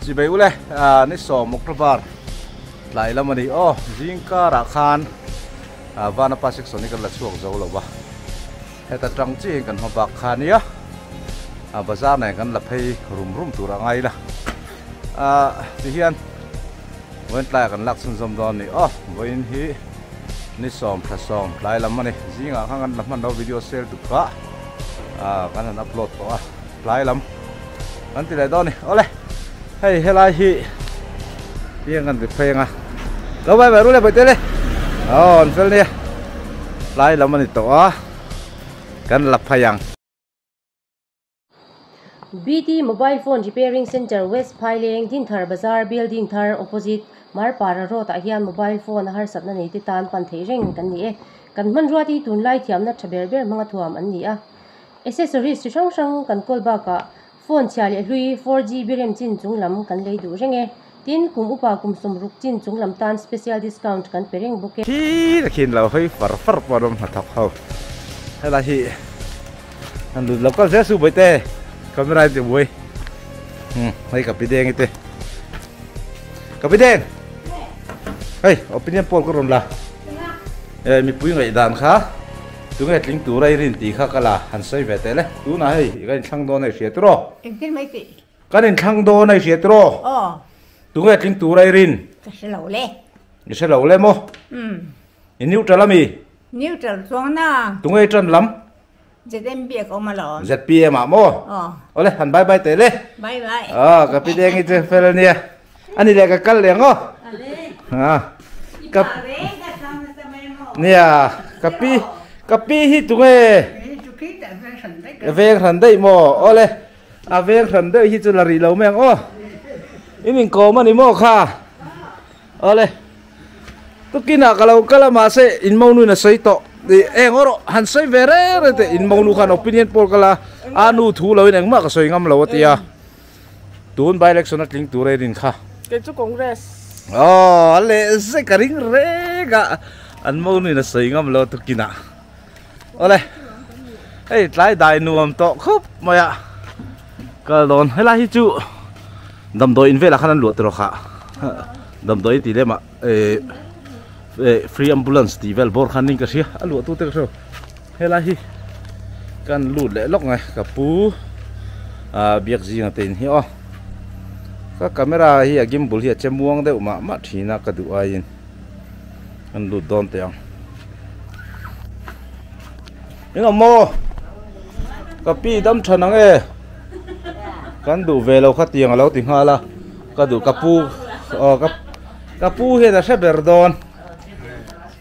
chỉ bây ule nít sò mốc ra bar lại là mà đi zinka ra khan vana pasik soni kan la chuak zo lo ba heta tang chi kan ho bak khan ya bazar này kan la phei rum tura ngai la ti hian wen tla kan lak sun zom don ni voin hi ni som thla som lai lam mani zinga khan lam man do video share tu ka kan upload to lai lam kan ti lai don ni ole hey helai hi piang kan ti phei nga lo bai bai ru le bai te le on fel ni lai lam mani to kan la phayang BT Mobile Phone Repairing Center West Phaileeng Dinthar Bazaar Building Thar opposite Marpara Road hian mobile phone har satna nei ti tan pan thei reng kan ni kan man ruati tun lai thiam na thaber ber manga thuam an ni accessories chi sang sang kan kol ba ka phone chali hlui 4G birem chin chunglam kan lei du renge tin kum upa kum sum ruk chin chunglam tan special discount kan pereng buke hi la khin lo hoi far podom hathak ho hala hi an lu lokal se su boite camera ti boi hei kapideng ite kapideng hei opinion poll ko rom la mi pui ngai dan kha tu ngai tling tu rai rin ti kha kala han sai ve te le tu na hei ga thang do nei hriat ro engkin mai ti kan thang do nei hriat ro tu ngai tling tu rai rin ka selo le ni se lo le mo in neutral ami neutral chuang na tu ngai tran lam ZM bia ko ma lo ZPM mo ole han bye bye te le bye bye kapideng ite fel ni ani le ka kal le ngo kap nia kapi hi tu nge veng ran dei mo ole veng ran dei hi chu la ri lo meng imin ko mani mo kha ole tu kina kalau kala ma se in mo nu na sei to di engoro han sei vere te in mo nu khan opinion poll kala anu thu lo in ma ka soi ngam lo tia tun by election atling tu re din kha ke chu congress ale se karing re ga an mo nu na sei ngam lo tu kina ole hey tlai dai nuam to khup maya ka don hela hi chu dam do in vela khan lu tro kha dam do ti le ma free ambulance ti vel bor khan ning ka sia alu tu te so hela hi kan lu le lok ngai ka pu biak ji ngaten hi ka camera hi gimbal hi chemuang de ma thina ka du ain an lu don te ang inga mo ka pi dam thanang kan du velo kha tiang lo ti hala ka du kapu he da se berdon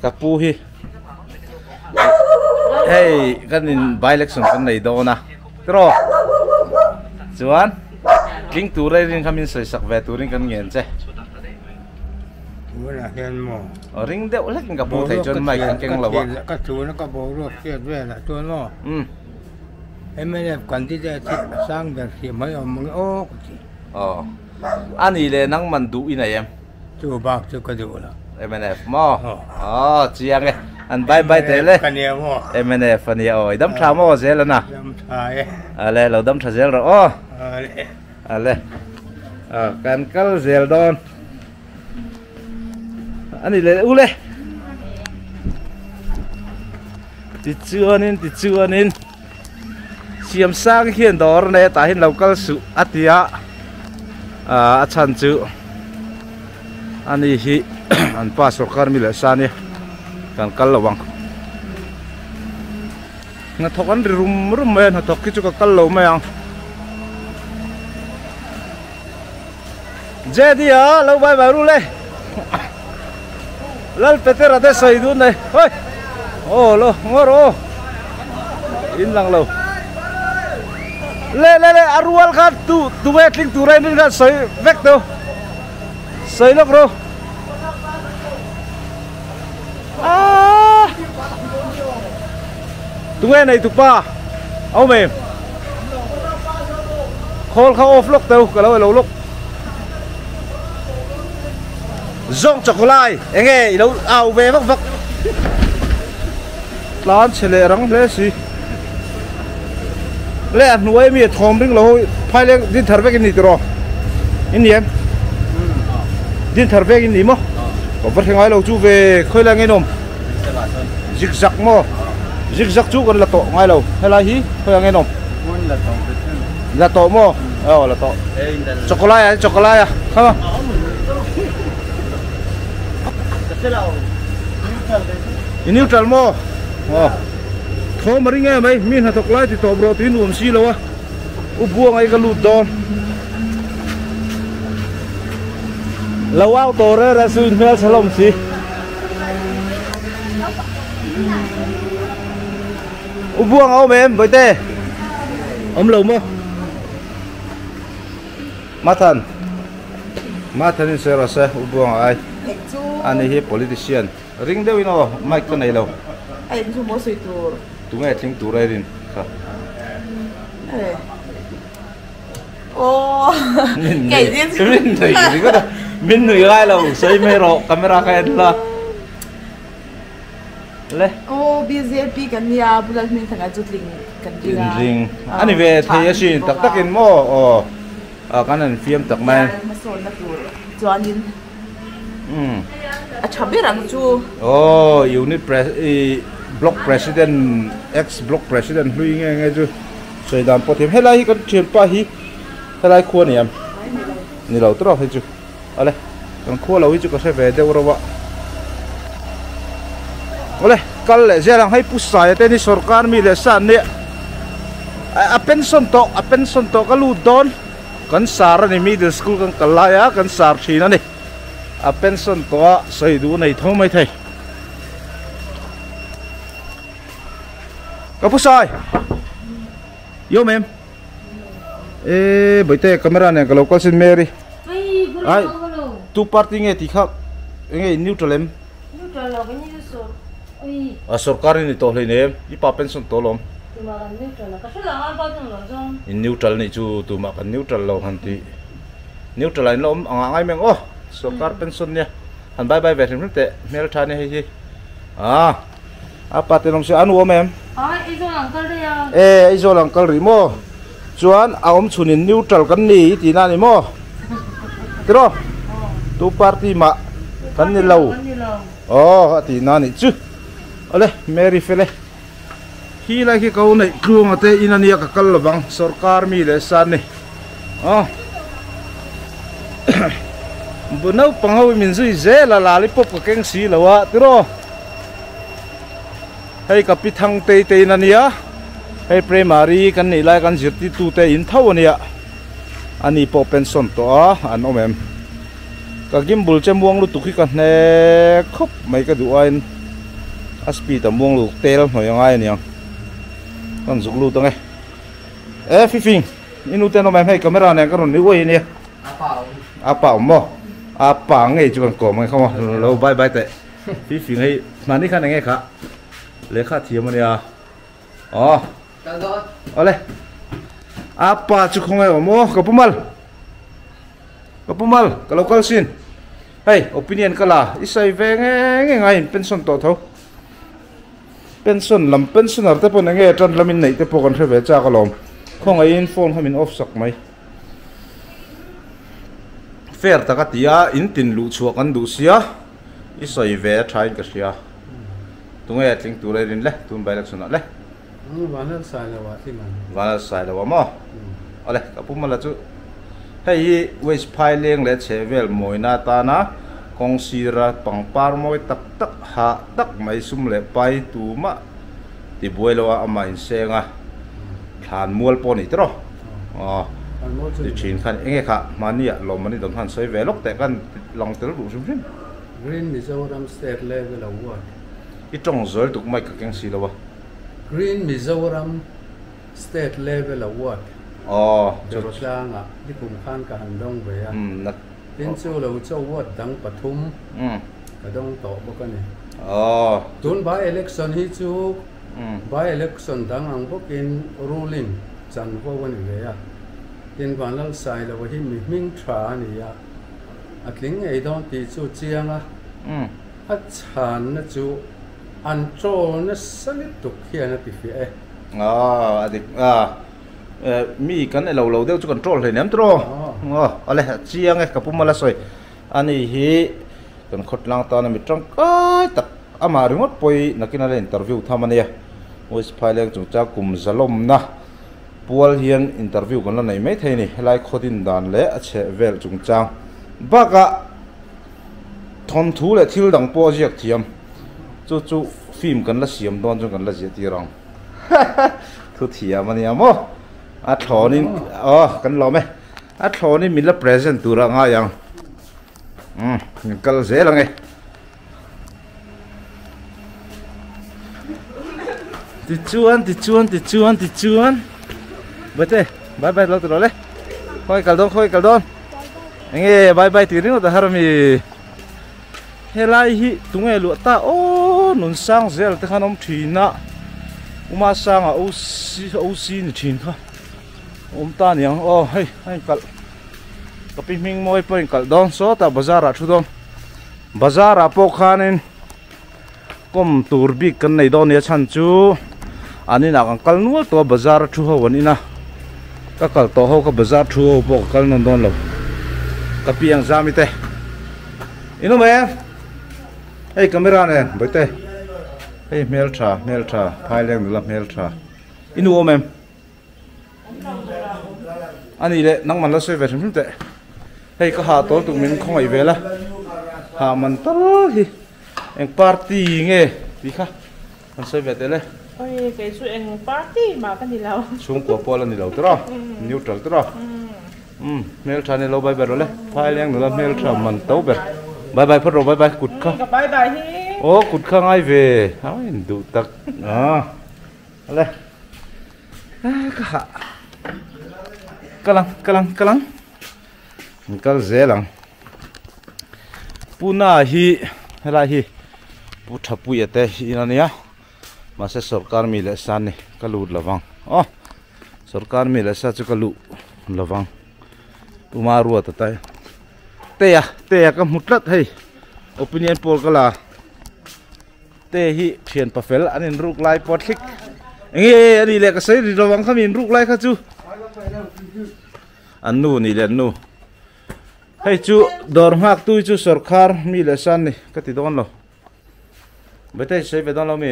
kapu hi hey kan in by election kan nei do na tro chuan king tu rai ring khamin sai sak ve turin kan ngen che wala hian mo ring de ulek kapu thai chon mai kan keng lawa ka tu na ka bo ro ke ve na tu no MNF kan ti de sang da si mai om ani le nang man du ina yem tu ba tu ka du la MNF mo chiang an bye bye te le kan ye mo MNF ani oi dam tha mo zel na dam thai ale lo dam tha zel ro ale kan kal zel don ani le ule ti chuanin siam sang hian dor ne ta hin local su atia a chan chu ani hi an pa sarkar mi le sani kan kal lawang na thokan rum me na thok ki chu ka kal lo me ang je dia lo bai ba ru le lal petera de sai du nei hoi lo ngoro in lang lo le arual kha tu wetling tu rai nin kha sai vek to sai lok ro tu nghe này tu pa au mềm khol kha off lok teu ka lo lok zong chocolate enge lo au ve vak lan chele rang le si le nuai mi thom ring lo phai le din thar vek ni tro in em din thar vek in ni mo có vật ngay lâu chú về khơi là nghe nôm zigzag mo zigzag chú còn là tổ ngay lâu hay là hí khơi là nghe nôm là tổ mo là tổ chocolate à không in neutral mo thôi mà đi nghe mày min hạt chocolate thì tổ bro tin uống xí lâu á buông ai cái lụt đòn lâu ao tổ ra xin phép salom xí buông áo em với tê ấm lâu mơ Matan in sera se buông ai anh ấy politician ring đâu ino mic cái này lâu Ay, gusto mo sa ito. tụi nghe tiếng tụi đây đi Oh, kay din. Min nuôi gai lâu xây mê rọ camera cái là le Oh, BZP kan niya bulan min tanga jutling kan dia. ring anh về thấy xin tắc tắc in mo cái này phim tắc mai Masol na tur. Juanin. A chabirang chu. Unit block president ex block president lui nghe chứ xây đàn pot thêm hết lại cái chuyện pa hi hết lại khuôn này em ni lâu tốt rồi chứ ale còn khuôn lâu chứ có sẽ về đâu rồi ale kal le je lang hai pusai te ni sarkar mi le san ne a pension to ka lu don kan sar ni middle school kan kalaya kan sar thina ni a pension to sei du nei thong mai thai kapusai yo mem bởi thế camera này cái local xin Mary ai tu party nghe thì khác nghe neutral em neutral là cái như sổ sarkar ni to le ne i pa pension to lom tu mà cái neutral là cái số là ăn bao nhiêu rồi xong in neutral ni chu tu ma kan neutral lo han ti neutral line lom angai meng sarkar pension nya han bye bye ve thim te mer tha ne hi apa te long se anu em izo uncle đây à izo uncle ri mo chuan aom chunin neutral kan ni ti na ni mo tro tu party ma kan ni lo ti na ni chu ale Mary fele hi la ki kau nei kruang ate inania ka kal bang sarkar mi le san ni bunau pangau min zui ze la lollipop ka keng si lawa tro hei ka pithang te nania hei primary kan ni lai kan zirti tu te in thau ania ani po pension to an omem ka gimbul che muang lu tukhi ka ne khop mai ka duain aspi ta muang lu tel noi ngai niang kan zuk lu tang fifing inu te no mem hei camera ne kan ni wei ni apa mo apa ngai chu kan ko mai không lo bye bye te fifing hei mani khan ngai kha le kha thiam ania ole apa chu không ai mo kapumal kalau kal sin hey opinion kala isai ve nge ngai pension to tho pension lam pensioner te pon nge tran lamin nei te po kan theve cha kalom khong ai in phone hamin off sak mai fair takatia in tin lu chuak an du sia isai ve thai ka sia tungai atling tu le rin le tum bai lak suna le vanal sai la wa mo ole kapumala chu hei west phai leng le chevel moina ta na kong sira pangpar moi tak ha tak mai sum le pai tu ma ti boilo ama in senga than mual poni tro ti chin khan enge kha mania lo mani don han sai velok te kan long tel du sum sim Green Mizoram State Level Award I trong zol tuk mai ka keng si lo wa Green Mizoram State Level Award Jerusalem di kum khan ka handong ve ya tin chu lo chu award dang pathum ka dong to bo ka ni tun by election hi chu by election dang ang bokin ruling chan bo wan ve ya tin vanal sai lo hi mi ming thra ni ya atling ei don ti chu chiang a chan na chu an tro na sanit tuk hian a ti fi adik mi kan e lo deu chu control hle nem tro ale chiang e kapumala soi ani hi kan khotlang ta na mi tang kai tak ama ringot poi nakina le interview thamania West Pailing chu cha kum zalom na pual hian interview kan la nei mai theini helai khodin dan le a che vel chung chang baka thon thu le thil dang project thiam chu film kan la siam don chu kan la je ti rang thu thiam ani amo a thonin kan lo me a thoni min la present tu ra nga yang kal ze lang e ti chuan bete bye bye lo tu le khoi kal don nge bye bye ti ring ta harami helai hi tunge lu ta o nun sang zel te khanom thina uma sang a osi ni thin kha ta niang hei kal kapi ming moi point kal don so ta bazar a thu don bazar a po khanin kom tur bi kan nei don ya chan chu ani na kal nual to bazar thu ho wanina ka kal to ho ka bazar thu ho po kal non don lo kapi ang zami te ino me hey camera ne boite hey meltra Pailing la meltra inu mem ani le nang man la soi ve thum te hey ka ha to tu min khoi ve la ha man to hi eng party nge bi kha an soi ve te le ôi cái sự anh party mà cái gì lâu chung ko pol ani lo tro neutral tro meltra ne lo bai ber le Pailing la meltra man to ber bye bye pharo bye bye kut kha bye bye hi kut kha ngai ve ai du tak le ka kalang kal zelang puna hi hela hi pu thapu yate inania mase sarkar mi le san ni kalut lawang sarkar mi le sa chu kalu lawang umaru ta tai te ka mutlat hei opinion poll kala te hi thian pafel anin ruk lai potlik nge ani le ka sei ri lawang khamin ruk lai kha chu anu ni le nu hei chu dor hak tu chu sarkar mi le san ni ka ti don lo bete sei ve don lo mi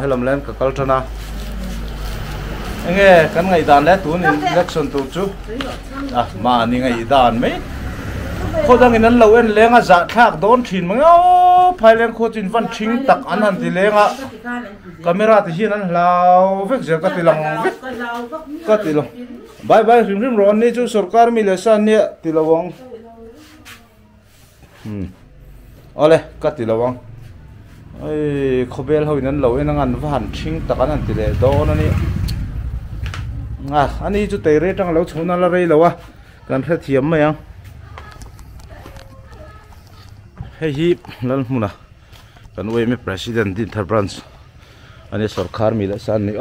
helam len ka kaltana nghe kan ngai dan le tu ni election tu chu ma ni ngai dan me kho dang in an lo en lenga za thak don thin mango Pailing kho chin van thing tak an han ti lenga camera ti hin an lau vek je ka ti lang ka ti lo bye bye rim ron ni chu sarkar mi le san ni ti lawang ole ka ti lawang ai khobel ho in an lo en an van thing tak an ti le don ani ani chu te re tang lo chuna la rei lo kan phe thiam mai ang hei hi lal muna kan we me president din thar branch ani sarkar mi la san ni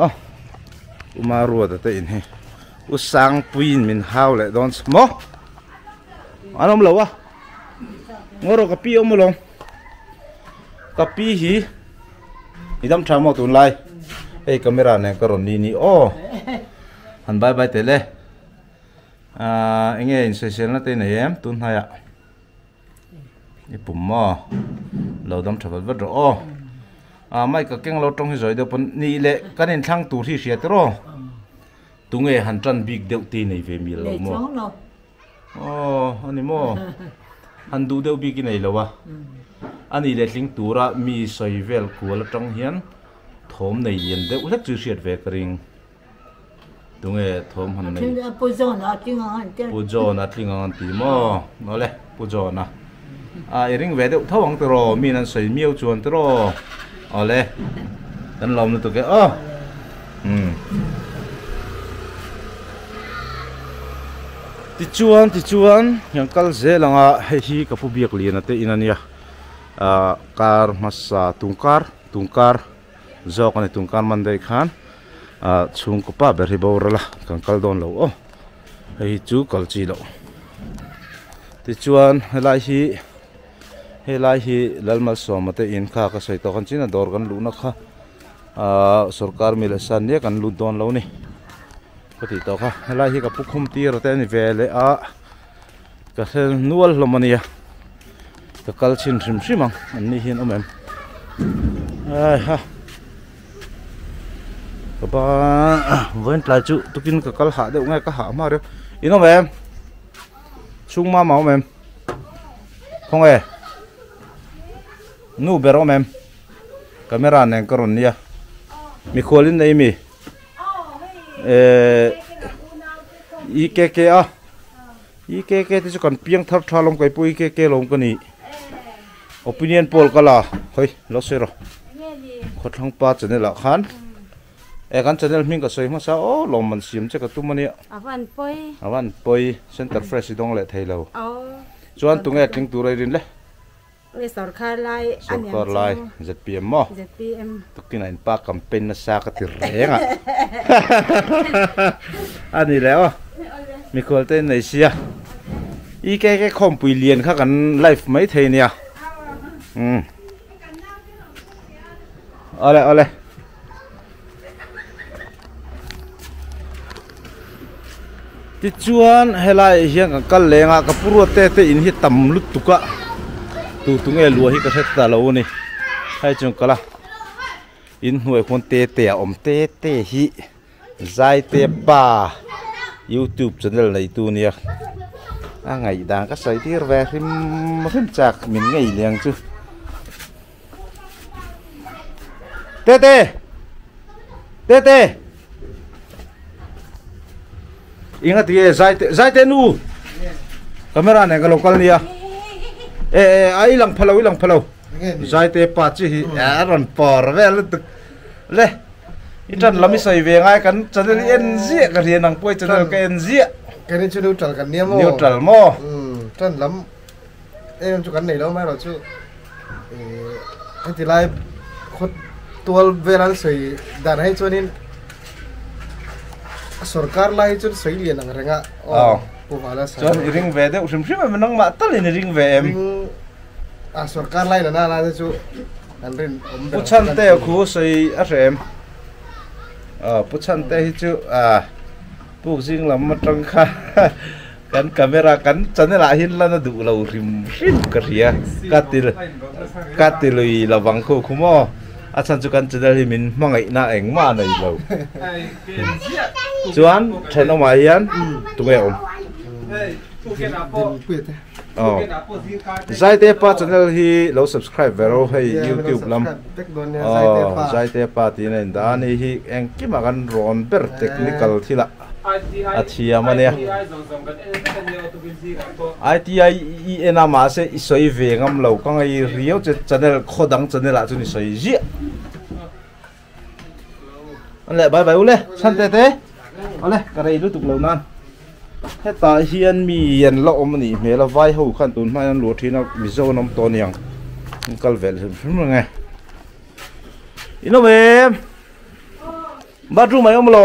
umaru ta te in he usang puin min haw le don mo anom lo ngoro kapi omolong kapi hi idam thamo tun lai ei camera ne karon ni han bye bye tele enge in session na te ne em tun haya ipum mo lo dam thabat wat ro mai ka keng lo tong hi zoi de pon ni le kanin thang tu thi sia te ro tunge han tran big deu ti nei ve mi lo mo ani mo han du deu big nei lo wa ani le tling tura mi soi vel kual tong hian thom nei yen deu lek chu siat ve kring tunge thom han nei pujo na tingang ti mo no le pujo na iring ve deu thawang te ro mi nan sei miau chuan te ro ole kan lom nu to ke ti chuan yang kal ze langa hi ka pu biak lian ate inania kar masa tungkar zo kan tungkar mandai khan chung ko pa ber hi borala kan kal don lo hei chu kal chi lo ti chuan helai hi lalmal somate in kha ka sei to kan china dor kan lu na kha sarkar milasan ne kan ludon lo ni pati to kha hala hi ka pukhum tir te ni vele a ka hel nual lomania ka kalchin rim rimang ani hin omem ai ha ka ba wen tla chu tukin ka kal ha de ngai ka ha ma re ino mem chung ma mau mem không e nu bero mem camera neng karon nia mi kholin nei mi IKK a IKK ti chu kan piang thar thalom kai pui IKK lom ka ni opinion poll kala hoi lo se ro khothang pa channel a khan e kan channel ming ka soi ma sa o lom man sim che ka tu mani awan poi center fresh dong le thailo chuan tunge tling tu rai rin le sarkar lai ZPM mo tukin in pa campaign na sa ka tirenga ani le o mi kholte nei sia IKK khom pui lian kha kan live mai thei nia ole ti chuan helai hiang ka kal lenga ka puru te in hi tam lut tuka tu tunge lua hi ka set ta lo ni hai chung kala in huai khon te om te hi zai te pa YouTube channel này tu nia ngày đang các sợi tiết về phim chạc mình ngày liền chứ tê ingat dia zai te nu kamera này cái local nia ai lang phalau zai te pa chi ron por ve le itan lami sai ve ngai kan channel NG ka rian ang poi channel ka NG cái này chú neutral kan nia mo neutral mo chân lắm em chú kan này đâu mà rồi chú anh thì lại khốt tual về là sấy đàn hay cho nên sarkar lai chú sấy liền ang renga cô bảo là cho ring về đấy sim mà nang ma tal ni ring về em sarkar lai là na la chú anh rin puchan te khu sấy a rem puchan te hi chu tu jing lam matang kha kan camera kan channel a hin la na du lo rim ka ria katilui lawang kho khumo achan chu kan channel hi min mangai na eng ma nei lo chuan theno ma hian tunge om zai te pa channel hi lo subscribe vero hei YouTube lam zai te pa ti nen da ni hi eng ki ma kan ron ber technical thila athia mania ITI ena ma se isoi ve ngam lo ka ngai rio channel khodang channel a chu ni soi ji le bye ule san te ole ka rei lu tuk lo nan heta hian mi yan lo om ni me la vai ho khan tun ma yan lo thina mi zo nom to niang kal vel hrim nge ino me bathroom mai om lo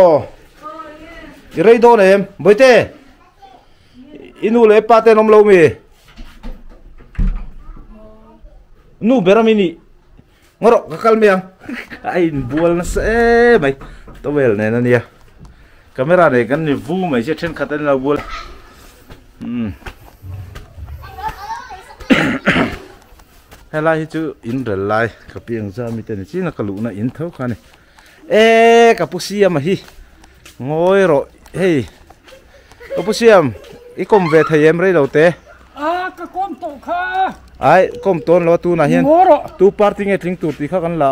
irei do nem boite inu le pa te nom lo mi nu beramini ngoro ka kal miang ai bual na se mai to vel ne na nia camera này kan ni vu mai che then khatan la bul helai hi chu in rel lai ka piang za mi te ni chi na kalu na in thau kha ni ka pusiam hi ngoi ro hey ka pusiam I kom ve thayem rei lo te ka kom to kha ai kom ton lo tu na hian tu party nge thing tu ti kha kan la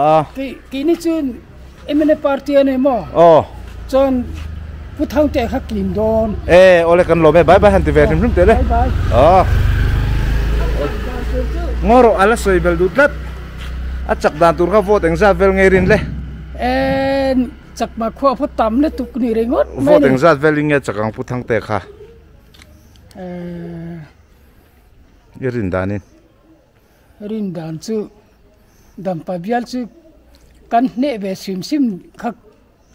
ki ni chun emene party ane mo chon puthang te khak lim don ole kan lo me bye bye han ti ve rim te le ngoro ala soi bel dutlat achak dan tur ka vote engza vel ngerin le chak ma khwa phu tam le tuk ni rengot vote engza vel nge chakang puthang te kha yerin danin rin dan chu dam pa bial chu kan ne ve sim khak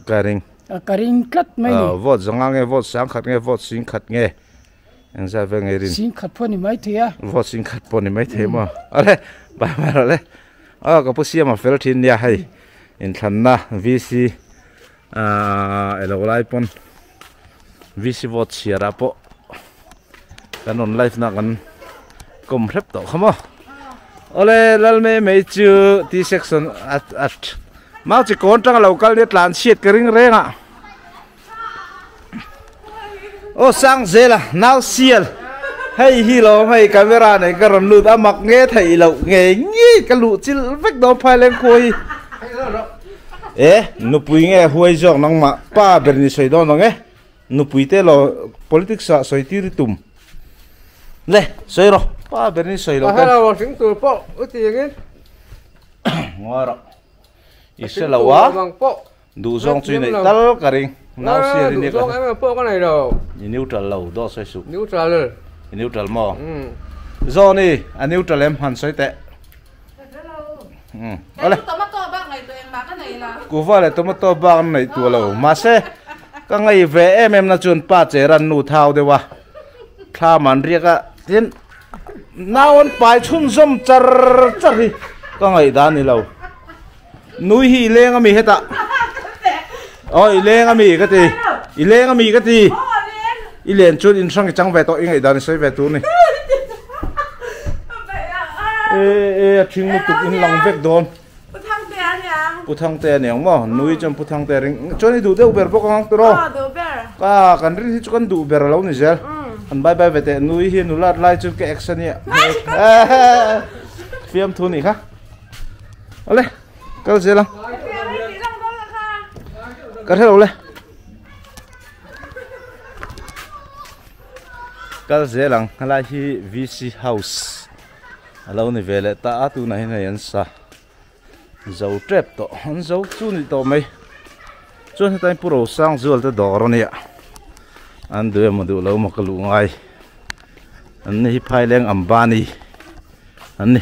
karing karing klat mai ni vote zanga nge vote sang khat nge vote sing khat nge engza vel ngerin sing khat pho ni mai thia vote sing khat pon ni mai the ma ale ba le ka pusia ma fel thin ya hai in thanna VC elo lai pon VC vote siara po kan on live na kan kom rep to khamo ole lalme me chu T section at mau chi kon tang local net lan siet kering renga o sang zela now sial hey hi lo hey camera này karon lu da mak nge thai lo nge ngi ka lu chil vek do phai leng khoi nu pui nge huai jok nang ma pa berni soi do nang nu pui te lo politics sa soi ti tum le soi ro pa berni soi lo hello sing tu po uti ngin ngora isel lawa du zong chui nei tal karing now sial ni ka po cái này rồi ni neutral lo do soi su neutral neutral mo Johnny anh neutral em hẳn soi tệ ole tomato bag này tụi em bán cái này là cú vào lại tomato bag này tua lâu mà xe các ngày về em là chuẩn pa chế ran nụ thao đấy wa tha man riêng á tiến nào anh phải chun zoom char char đi các ngày đã này lâu núi hi lên mi hết ạ ôi lên mi cái gì lên mi cái gì lên chút in sang cái trang về tội ngày đã này soi về tu này chừng một chút in lòng vết đòn putang te ne mo nui chom putang te ring choni du de uber bok ang tro ka kan ri chu kan du uber lo ni zel an bye bye vete nui hi nu lat lai chu ke action ya film thu ni kha ole kal zelang ka hello le kal zelang hala hi VC house alo ni vele ta atu na hin yan sa dấu trep to hắn dấu chu ni to mai chuan tai puro sang zual ta dor ni an du ma du lo ma ka lu ngai an ni phai leng ambani an ni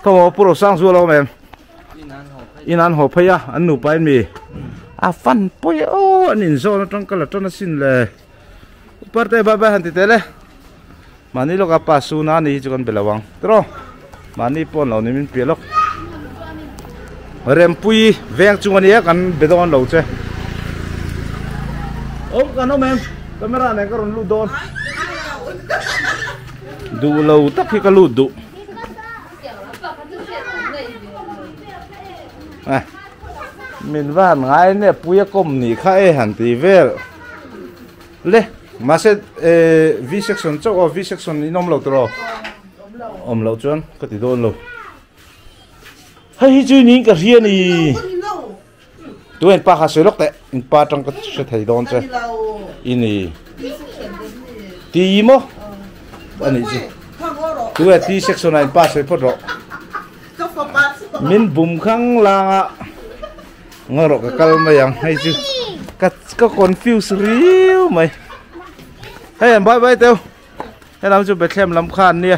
to puro sang zual lo mem inan ho phaya an nu pai mi a fan poi o an in zo na tang kala ton sin le parte ba ba han ti tele mani lo ka pasu na ni chu kan belawang tro mani pon lo ni min pelok rem pui veng chung ania kan bedon lo che om kan om em camera này karon lu don du lo tak hi ka lu du min van ngai ne pui kom ni kha e han ti vel le ma se V section cho o V section inom lo tro om lo chuan ka ti don lo hay chứ nín cả riêng đi tụi anh pa khá sôi lóc tệ anh pa trong cái sẽ thấy đón chơi ini tí mô anh ấy gì tụi anh tí section này pa sôi phốt rõ mình bùm khăng là ngờ rõ cái cal mày yang hay chứ cái confuse riu mày hay em bye bye teo hay làm cho bệt thêm làm khan nè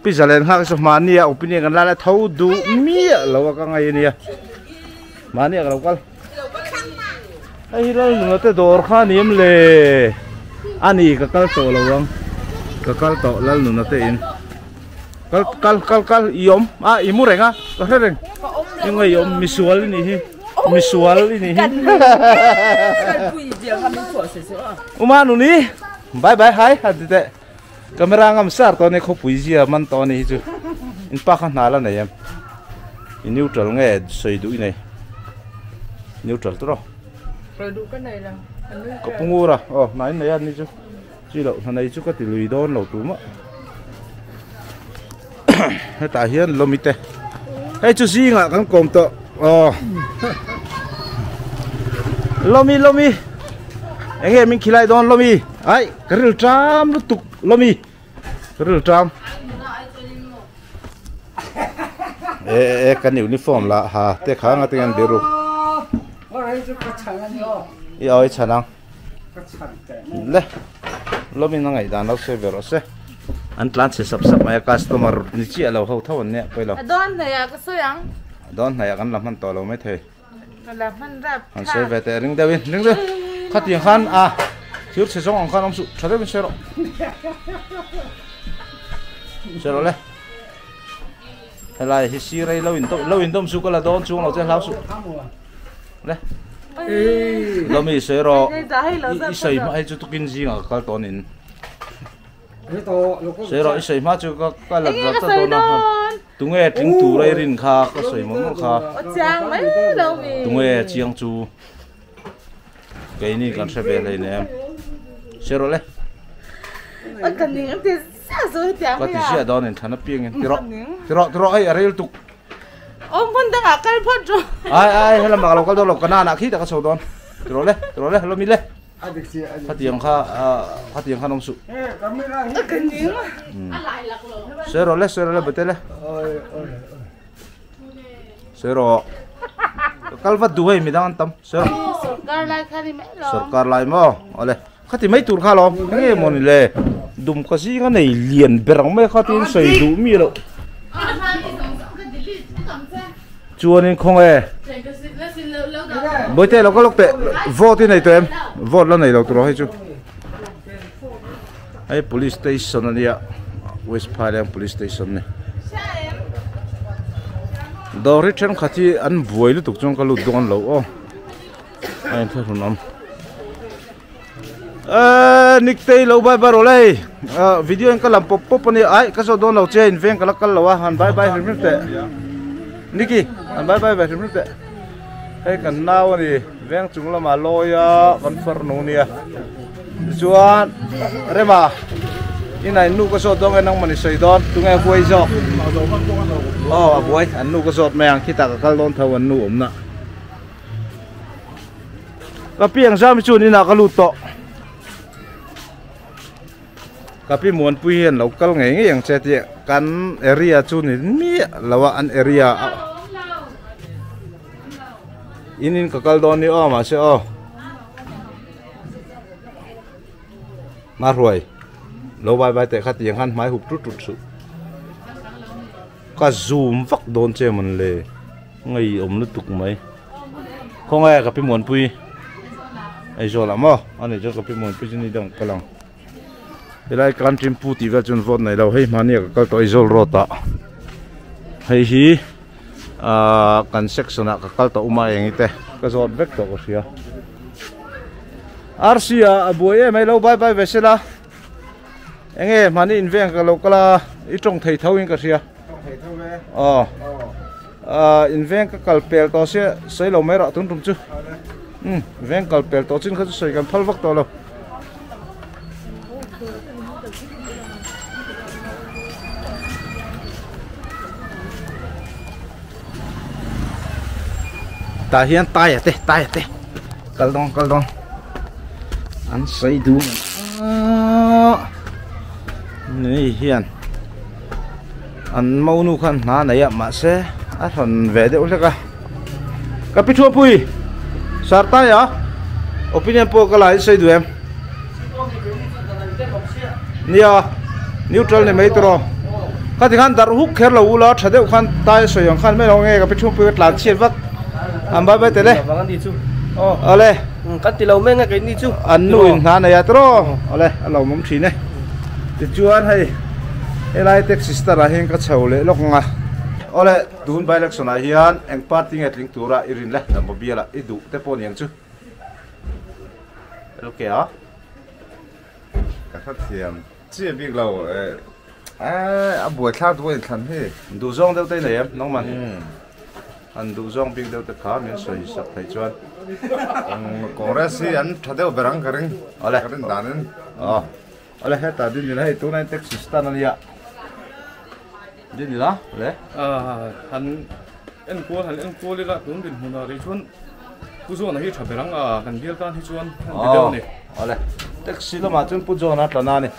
bây giờ lên khác số mania opinion kan la thâu du mía lo ka ngai ni mania ka kal ai ro no te dor kha niam le ani ka kal to lo wang ka kal to lal nu te in kal iom imu renga ka reng ngai iom misual ni hi uma nu ni bye bye hai hadite camera ngam sar to ne kho puizia man to ne chu in pa kha na la nei em in neutral nge soi du nei neutral to rồi đủ cái này là có pungu ra nãy này ăn đi chứ chi lậu thằng này chú có tỷ lùi đón lẩu túm á hay tại hiền lom ít hay chú gì ngạ cắn cồm to lomi anh em mình khi lại đón lomi ấy cái rượu tram nó tục lomi cái rượu tram cái uniform là ha te khá ngã tiếng beru ơi chả năng le lomi nó ngày đàn nó sẽ về rồi sẽ anh plan sẽ sắp sắp mà customer như chị là hậu thâu nè quay lâu đón này cái số yang đón này anh làm ăn to lâu mấy thầy làm ăn ra anh sẽ về tại ring David khát tiền khan thiếu sẽ sống khan ông sụ cho đấy mình sẽ rồi lên lại hi si ray lâu in tôm su cái là đón xuống nó sẽ lao su đấy lâu mi sấy rồi sấy mà ai chú tụi kinh gì ngờ cái tón in sấy rồi sấy mà chú cái là rất là nó tụi nghe tiếng tù ray rin kha cái sấy mắm kha tụi nghe chiang chú cái này cần sẽ về đây nè em sấy rồi đấy có tí xe đó nên thằng nó pieng tiro ai ở đây tục ông vẫn đang ở cái phốt rồi ai hay là màเราก็ต้องกันน่ะขี้แต่ก็โซดอนtiroเลยเรามีเลยข้าเตียงข้าน้องสุเสือเลยbetulเลยเสือkalau vat dua ini dengan tam สือsarkar lai mo olehข้าที่ไม่ตูนข้าล้อมนี่มันนี่เลยดุมก็สิกันในเลียนเบรังไม่ข้าที่ใส่ดูมีแล้วจวนนี่คงบ่เตะเราก็ลกเตะโหวตที่ไหนตัวเอ็มโหวตแล้วไหนเราตัวเราให้จูไอ้ police station นี่อะ West Pailing police station นี่ดอริชันข้าที่อันบวยลุตุกจงก็ลุดดวงเราอ๋อไอ้เพื่อนน้องนิกเตยเราไปบาร์โอเลยวิดีโอก็ลำปบนี่ไอ้ก็จะโดนเราเจนเวงก็ลักกันเราหันไปเห็นมั้ยเตะนิกกี้หันไปเห็นมั้ยเตะให้กันน้าวนี่เวงจุงเรามาลอยกันฟอร์นูนี่จวนเรื่องมาอีไหนนูก็จะโดนไอ้น้องมันใส่ดอนตุงไอ้บวยจอกอ๋อบวยอันนูก็จะแมงคิดตากกันโดนเท่าอันนูน่ะก็เพียงซ้ำจุนนี่น่ะก็ลุดโตกับพี่มวนปุยเห็นเราก็ไงอย่างเช่นกันเอเรียจูนี่มีเราว่าอันเอเรียอินินก็กลดอนนี่อ้อมาเสียอ้อมารวยเราไปแต่ขัดยังหันไม้หุบจุดสุดก็ซูมฟักโดนเจมันเลยไงอมลุตุกไหมคงไงกับพี่มวนปุยไอ้โจละมั้งอันนี้จะกับพี่มวนปุยที่นี่ดังกำลังเวลาการจิมพูตีว่าจนฟอดในเราให้มาเนี่ยก็ตัวอิโซลโรตะให้ฮีกันเซ็กซ์นะก็ตัวอุมาอย่างนี้แต่ก็จะเวกตัวก็เสียอาร์ซีอาบัวไม่เราไปเวสละเองมานี่อินเวงก็เราก็ละอีตรงไทยเท่ายังก็เสียอ๋ออินเวงก็กัลเปลตัวเสียใส่เราไม่รอตุ้มจุเวงกัลเปลตัวจริงเขาจะใส่กันพัลวักตัวเราตาเฮียนตายเตะกัลดองอันใส่ดูนี่เฮียนอันเมาหนูขันหน้าไหนอะมาเสอันหันเวเดอุลกะกับพี่ชัวปุยสาร์ตายอะโอปิเนียนโปกลายใส่ดูเอ็มนี่อะนิวทรัลเนี่ยไม่ตรอข้าที่ขันดารุกเขลอูลาชัดเดวขันตายสวยอย่างขันไม่ลงเองกับพี่ชัวปุยหลานเชียร์วัดอันไปเตะเลยอะไรกันที่เราไม่งั้นกันนี่จูอันนู้นหาไหนอะตรออะไรเรามั่มทีเนี่ยติดจวนให้ไล่เท็กซิสต์อะไรเฮงก็เช่าเลยลูกงาอะไรดูนไปเล็กส่วนไหนเฮียนเอ็งปาร์ตี้เงินลิงตัวระอิรินเลยนั่นบ่เบี้ยละอีดูเตปอนยังจูโอเคอ่ะก็เทียมเจี๊ยบอีกเราบวชข้าวตัวเองทันที่ดูซ่องเดียวได้ไหนน้องมันอันดูซ่องบิ๊กเดียวแต่ขามันสวยสักไทยจวนกงเรสีอันทัดเดียวเบรังกระริงอะไรกระริงด่านึงอ๋ออะไรให้ตาดินนี่ให้ตัวนั้นเท็กซิสต์นั่นเนี่ยดินนี่ละเลยหันเอ็นกัวเลยละตัวดินหัวเราได้ชวนผู้ชวนที่ฉับไปรังกันเดียวกันที่ชวนเดียวนี่อะไรเท็กซี่ละมาจนผู้ชวนนัดละนานี่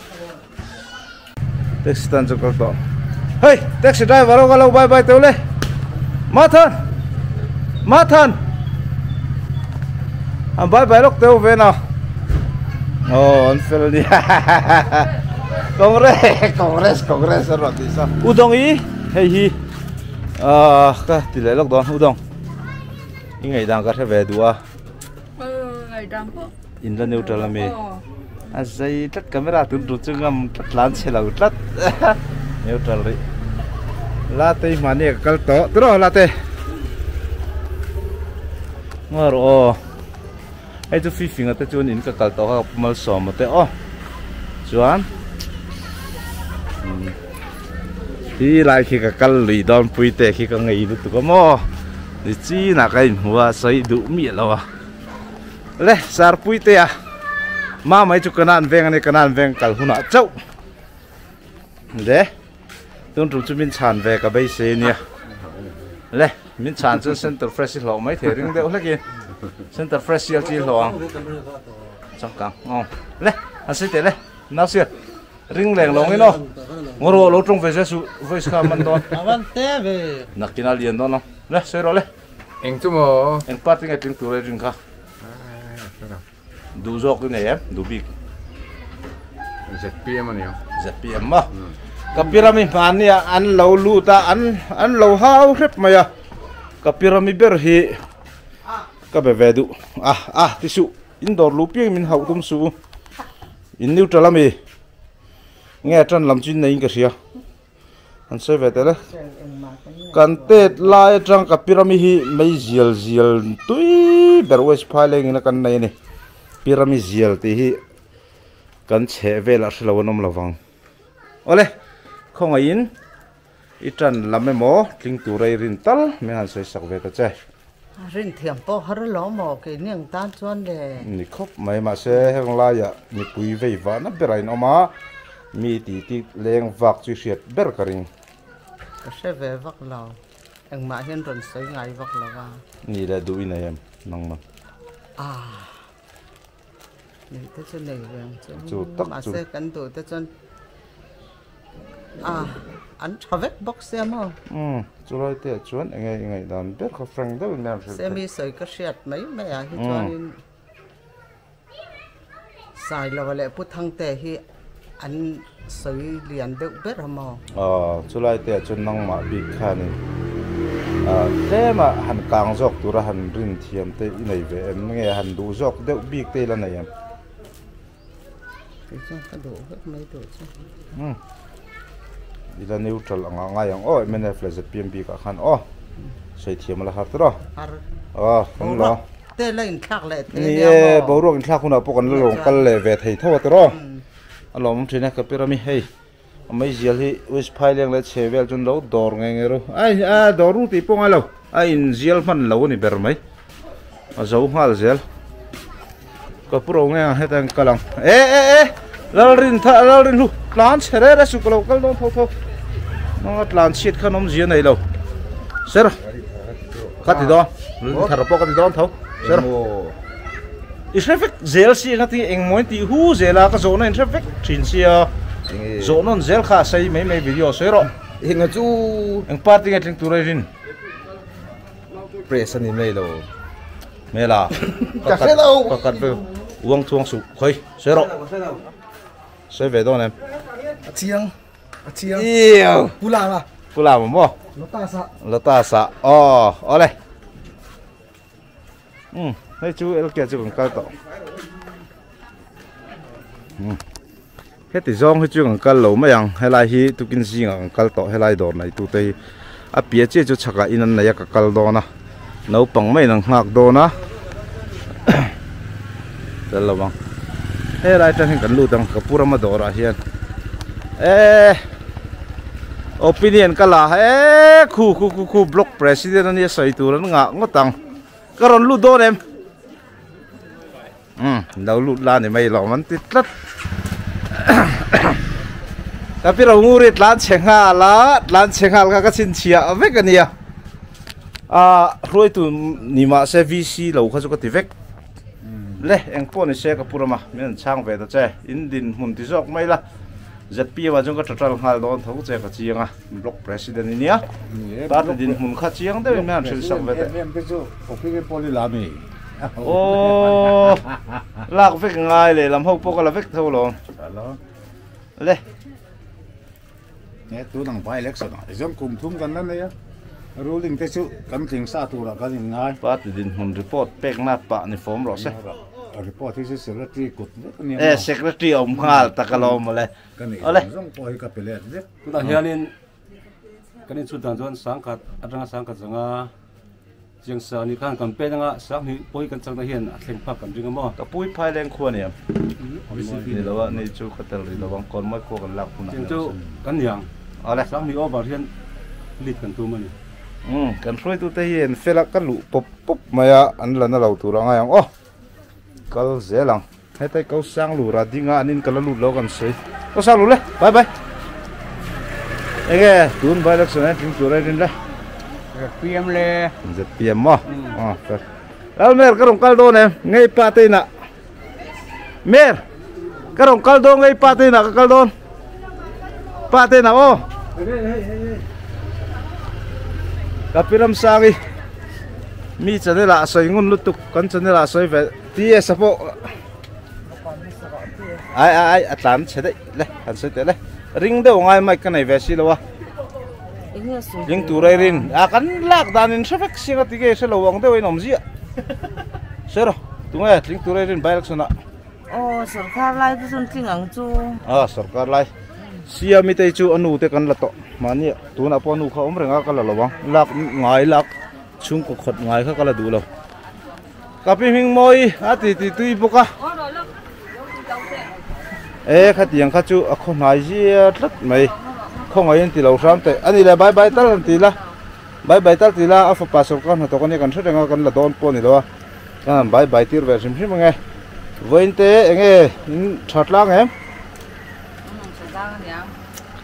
เท็กซี่ตันจะกระโดดเฮ้ยเท็กซี่ไดรเวอร์ก็เราไปเตัวเลยมาทันอันไปลูกเตัวเวน่ะโอ้อันเฟลนี่คองเรสรถดิซ่าอุดงอีเฮ้ยก็ติดเลยลูกดอนอุดงยังไงดังก็แค่เวดัวไงดังปุ๊บอินเตอร์นิวทรัลมีอาศัยตัดกล้องตุนจุดจึงงำตัดล้านเชลล์ตัดนิวทรัลเลย Latte mani kalto tro latte ngor o ai chu fi finga te chun in ka kalto ka mal som te o chuan hi lai khi ka kal lui don pui te khi ka ngei lu tu ko mo ni chi na kai hua sai du mi lo le sar pui te a ma mai chu kanan veng ani kanan veng kal huna chau le tun tru chu min chan ve ka bai se nia le min chan chu center fresh lo mai the ring deuh leki center fresh ya chi lo chang kang ong le an se te le nau sia ring leng long ino ngoro lo trong ve su voice ka man don awan te ve nakina lian don le se ro le eng chu mo en parting a ting tu le ring ka du jok ne em du big ZPM ani ZPM ma kapirami mania an lo lu ta an lo hau rep maya kapirami ber hi ka be vedu tisu indoor lu pi min hau tum su in neutral ami nghe tran lam chin nei ka ria an se ve tele kan tet lai tang kapirami hi mai zial tui ber wes phale ngina kan nei ni pirami zial ti hi kan che vela shlo nom lawang ole không ai in itran lame mo tling tu rai rin tal me han soi sak ve ta che rin thiam po har lo mo ke niang tan chuan le ni khop mai ma se heng la ya ni pui vei va na berain oma mi ti leng vak chi riat ber karing ka se ve vak lo ang ma hian ron sei ngai vak lo wa ni la du in ayam nang ma nei te chu nei veng chu tak ma chu se kan tu te chuan an thavek box se mo chu roi te chuan engai dan ber kha frang deuh na se mi soi ka hriat mai mai a hi chuan in sai lo le pu thang te hi an soi lian deuh ber mo chu lai te chun nang ma bi kha ni te ma han kang jok tu ra han rin thiam te inei ve em nge han du jok deuh bik te la nei em ke chu ka do hek mai do chu ila neutral anga nga yang o mena flash PMB ka khan o sei thiam la hat ro kan lo te lain thak le te ni e boru in thak huna pokan lo kal le ve thei tho to ro alom thina ka pirami hei amai zial hi wis phailing le chevel chun lo dor nge ro ai doru ti ponga lo ai in zial man lo ni ber mai a zo hal zel ka pro nge hetang kalang lalrin lu plan chere ra su kalo kal don tho no plan shit khanom zia nei lo ser khati do thar po ka don tho ser traffic zel si ngati eng moi ti hu zela ka zona in traffic thin sia zonon zel kha sai mai video sero hinga chu eng party ngetling turai press ani mai lo mela ka se lo ka kat be uang thuang su khoi sero sai ve don em chiang iyo pula mo lota sa ole hei chú el kia chú còn cao to hết thì zong hei chú còn cao lâu mấy yang hay là hi tu kinh gì còn cao to hay là đồ này tu tây à bia chứ chú chắc là in này cái cao đồ na nấu bằng mấy năng ngạc đồ na rất là bang hay là trong cái lúa đang cái pura mà đồ ra hiền opinion cái là khu block president này sai tu nó ngạc ngót tăng cái ron lúa đồ em đâu lụt la này mày lỏngมันติดลัด tapiเรางูริดล้านเชียงหาล้านเชียงหาก็ชินเชียเวกันเนี่ยรวยตุนี่มาเซวีซีเราเขาจะก็ติเวกเล่เอ็งป้อนนี่เชกับปุระมาเหมือนช่างเวทเจ้อินดินหุ่นที่จอกไม่ละจัดปีว่าจงก็จะหาโดนเขาเจ้าเจียงบล็อกประธานนี่เนี่ยตอนดินหุ่นข้าเจียงได้ไม่อันเชื่อสักเวทเนี่ยเป็นจู่ผมพี่เป็นโพลิลามีโอ้ลากเวกง่ายเลยลำห้องพวกเราเวกเท่าหลงเล่เนี่ยตัวหนังไปเล็กสุดอ่ะจงคุมทุ่มกันนั่นเลยรู้ลิงแต่ชุกันถึงซาตัวละกันยังไงป้าติดินหุ่นรีพอร์ตเป็กหน้าปะในฟอร์มหรอใช่รีพอร์ตที่เซเลตรีกดเนี่ยเซเลตรีอมหาตะกะลอมมาเลยกันนี่จงปล่อยกับไปเลยเนี่ยตัวเฮียนี่ก kan in sudan zon sangkat adanga sangkat zanga jiang sa ni kan kan pe nga sang ni poi kan chang na hian a thleng phak kan ringa mo ka pui phai leng khuan niam ni lawa ni chu khatel ri lawang kon mai ko kan lak puna jiang chu kan yang ale sang ni over hian lit kan tu mani kan froi tu te hian felak kan lu pop pop maya an lana lo tu ranga yang oh kal zelang hetai kau sang lu ra dinga anin kala lu lo kan sei ko sang lu le bye bye ege tun bai lak sone ting tu rai din la PM le je PM mo ka al mer karong kaldo ne ngai pa te na mer karong kaldo ngai pa te na ka kaldon pa te na oh kapiram sangi mi chanela soi ngun lutuk kan chanela soi ve tie sapo ai atlan chede le kan se te le ring de ngai mai kan ai ve si lo wa ring tu rai rin a kan lak danin traffic singa tige se lo wang de wei nom ji sero tunga ring tu rai rin bai lak sona sarkar lai tu sun ting ang chu sarkar lai sia mi te chu anu te kan la to mani tu na ponu kha umrenga kala lawang lak ngai lak chung ko khot ngai kha kala du lo kapi hing moi ati ti tui boka kha tiang kha chu a kho nai ji tlat mai kho ngai ti lo ram te ani le bye bye tal ti la bye bye tal ti la a fa pasok kan to kan kan threnga kan la don po ni lo kan bye bye tir ver sim sim nge vointe enge thatlang em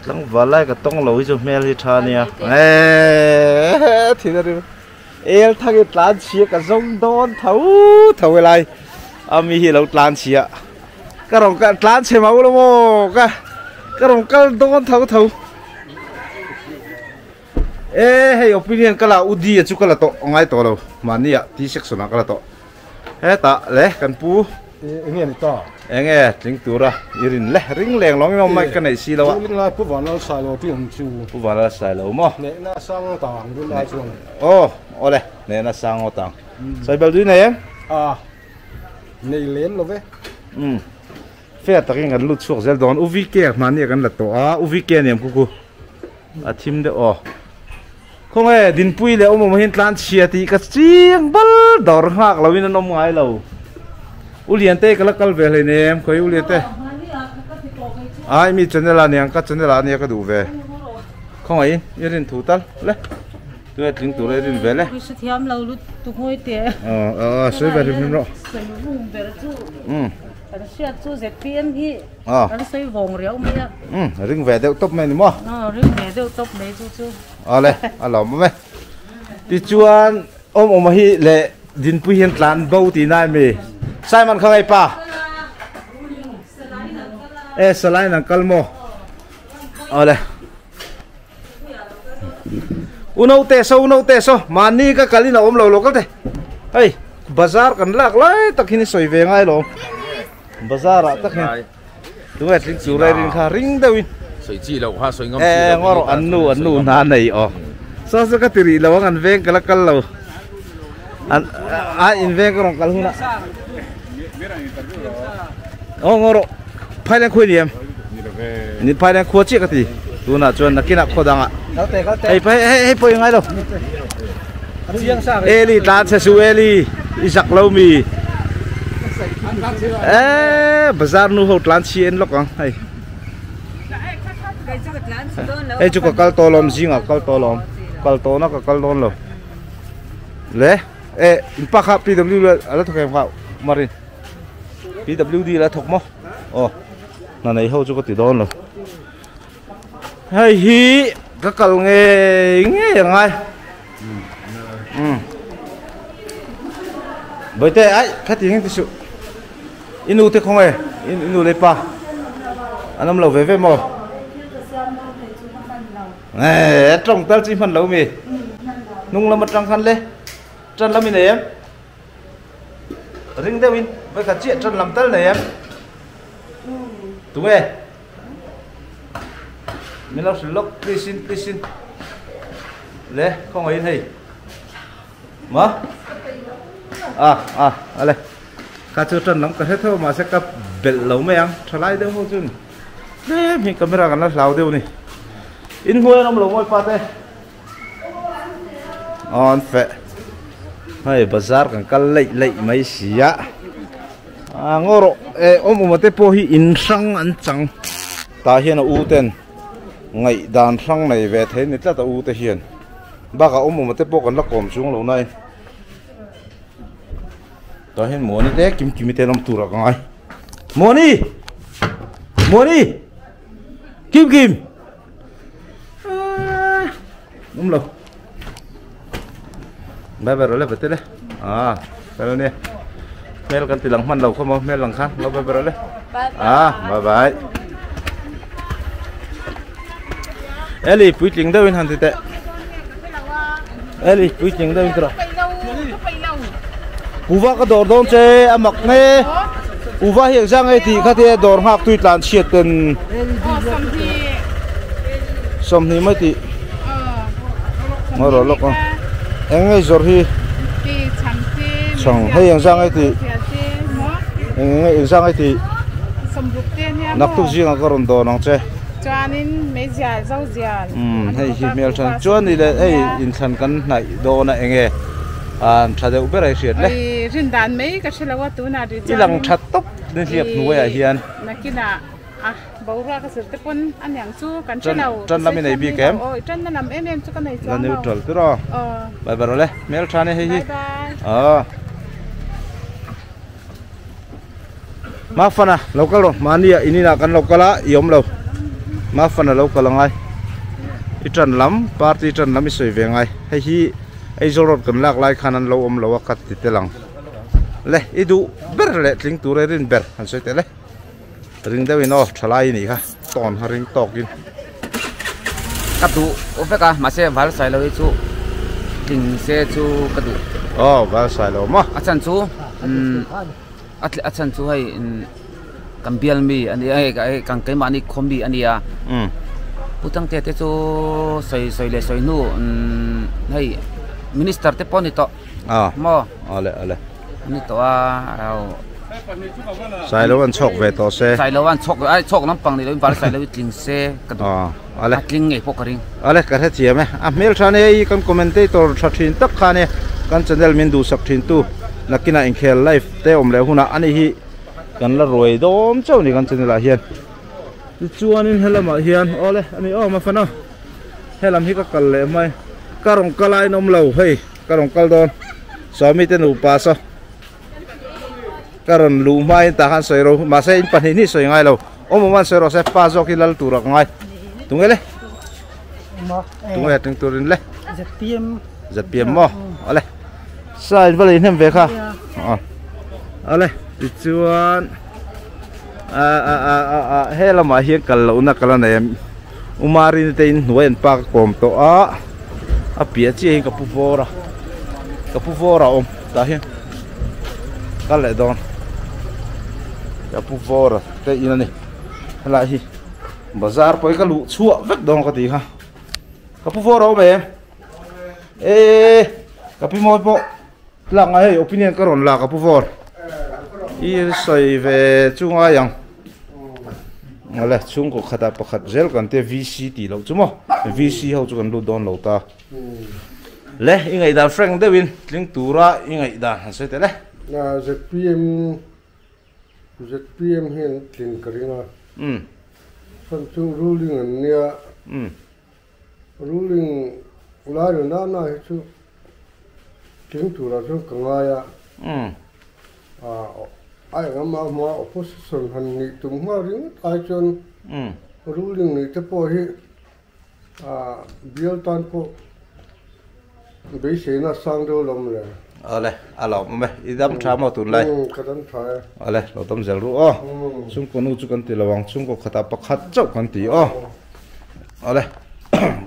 lang valai ka tong lo chu mel hi thania thì ra el thagi tlan chia ka zong don thau lai ami hi lo tlan chia ka rong ka tlan che mau lo mo ka rong ka don thau hey opinion kala udi chu kala to ngai to lo mania ti section kala to he ta le kan pu nghe này to nghe chính tura irin le ring leng long mo mai kan nei si lo ring la pu van lo sai lo ti chu pu van lo sai lo mo ne na sang tang du lai chu ole ne na sang o tang sai bel du này em nei len lo ve fe ta king an lut chuak zel don uvi ke mani kan la to uvi ke nem ku a thim de không ai din pui le omo hin tlan chia ti ka chiang bal dor hak lawin nom ngai lo uliente kala kal ve le nem khoi uliente ai mi chanela niang ka chanela nia ka du ve không ai irin thu tal le tu et ling tu le rin ve le se thiam lo lu tu hoi te se ve rin ro an sia chu ze pm hi an sei vong riau me ring ve deu top me ni mo ring ve deu top me chu ale alo me ti chuan om hi le din pui hian tlan bo ti nai me Simon khangai pa salai nang kalmo ole uno te so mani ka kalina om lo lokal te hey bazar kan lak lai takhini soi ve ngai lo bazar a takhin tu et ling chu rai ring kha ring dawin soi chi lo ha soi ngam ngoro annu na nei so ka tiri lawang an veng kala kal lo an in veng ko kal huna ngoro phai lang khoi niam ni phai lang kho chi ka ti tu na chuan nakina khodanga ei hei poi ngai lo eli tan se su eli isak lo mi bazar nu ho tlan chien lok ang hei ei chu ka kal tolom zinga kal to na ka kal don lo le pa kha PW ala thokem kha marin PWD la thok mo na nei ho chu ko ti don lo hei hi ka kal nge ngai bởi thế ai khách tiếng thì sự inu thì không ai inu lấy pa anh em lâu về mò này trồng tao chỉ phần lâu mì nung là một trăng khăn lê trần làm gì này em ring đeo in với cả chuyện trần làm tao này em đúng không mình làm sự lốc please lê không ai thấy mà ale ka chu tan lam ka he tho ma se ka bel lo me ang thalai de ho chun mi camera kan la lau deu ni in huai lam lo moi pa te on fe hay bazar kan kal lei mai sia ngoro mate po hi in sang an chang ta hian u ten ngai dan sang nei ve the ni tla ta u te hian baka mate po kan la kom chung lo nai ta hian moni te kim te lam tura ngai moni kim lo bye bye rồi betul deh kalau ni mel kan tilang man lo kamu mel langkan lo bye bye rồi bye bye Eli puiting dah hanti te Eli puiting dah intro uva ka dor don che amak ne uva hiang sang ai ti kha te dor hak tuit lan siat ten somni mai ti ngoro lo ko engei zor hi chang hay yang sang ai ti engei sang ai ti nak tu jing ka ron do nang che chuanin me zia zo zia hay hi mel chan chuan ni le ei in than kan nai do na enge an thade uber ai siat le rin dan me ka chelawa tu na ri ilang that tok ni liap nuai a hian nakina baura ka sirte pon an yang chu kan chelau tran lam nei bi kem oi tran na lam em chu kan nei chu la neutral tu ro bye bye le mel thane hi ma fana local ro mania inina kan locala yom lo ma fana local ngai itran lam party tran lam isoi ve ngai hei hi ei zorot kan lak lai khanan lo lo wakat ti telang le idu ber le tling tu re rin ber han soi te le ring da win off thalai ni kha ton haring tokin katu ofeka mase val sai lo chu ting se chu katu val sai lo ma achan chu achan chu hai kambial mi ani ai kang kai mani khombi ania putang te chu soi le soi nu hai minister te poni to mo ale ni to sai lo an chok ve to se sai lo an chok nam pang ni lo bar sai lo tling se kadu ale tling nge pokaring ale ka the chiam mel thane ei kan commentator thathin tak khane kan channel min du sak thin tu nakina in khel live te om le huna ani hi kan la roi dom chau ni kan channel a hian chuan in helama hian ole ani ma fana helam hi ka kal le mai karong kalai nom lo hei karong kal don somi te nu pa so karon lu mai ta han soi ro ma se in pan ni soi ngai lo man soi ro se pa zo ki lal tu rak ngai tungele tungele ting turin le zat pm mo ole sai vale nem ve kha ole chuan hela ma hian kal lo na kala nei umari te in nuan pa kom to a pia chi ka pu vora om ta hian kal le don ka pu vora te ina ni hala hi bazar poi ka lu chua vek dong ka ti ha ka pu vora me ka pi mo po lang ai opinion ka ron la ka pu vor i soi ve chunga yang ngale chung ko khata pakhat zel kan te vc ti lo chumo vc ho chu kan lu don lo ta le ingai da frank dewin ling tura ingai da se te le na ZPM hen tin karina son chung ruling ania ruling ulai na chu ling tura chu kangaya ai ngama ma opposition han ni tum ma ring ai chon ruling ni te po hi bial tan po be se na sang do lom le ale alo me idam tha mo tun lai kadam tha ale lo tom zel ru chung ko nu chu kan ti lawang chung ko khata pakhat chau kan ti ale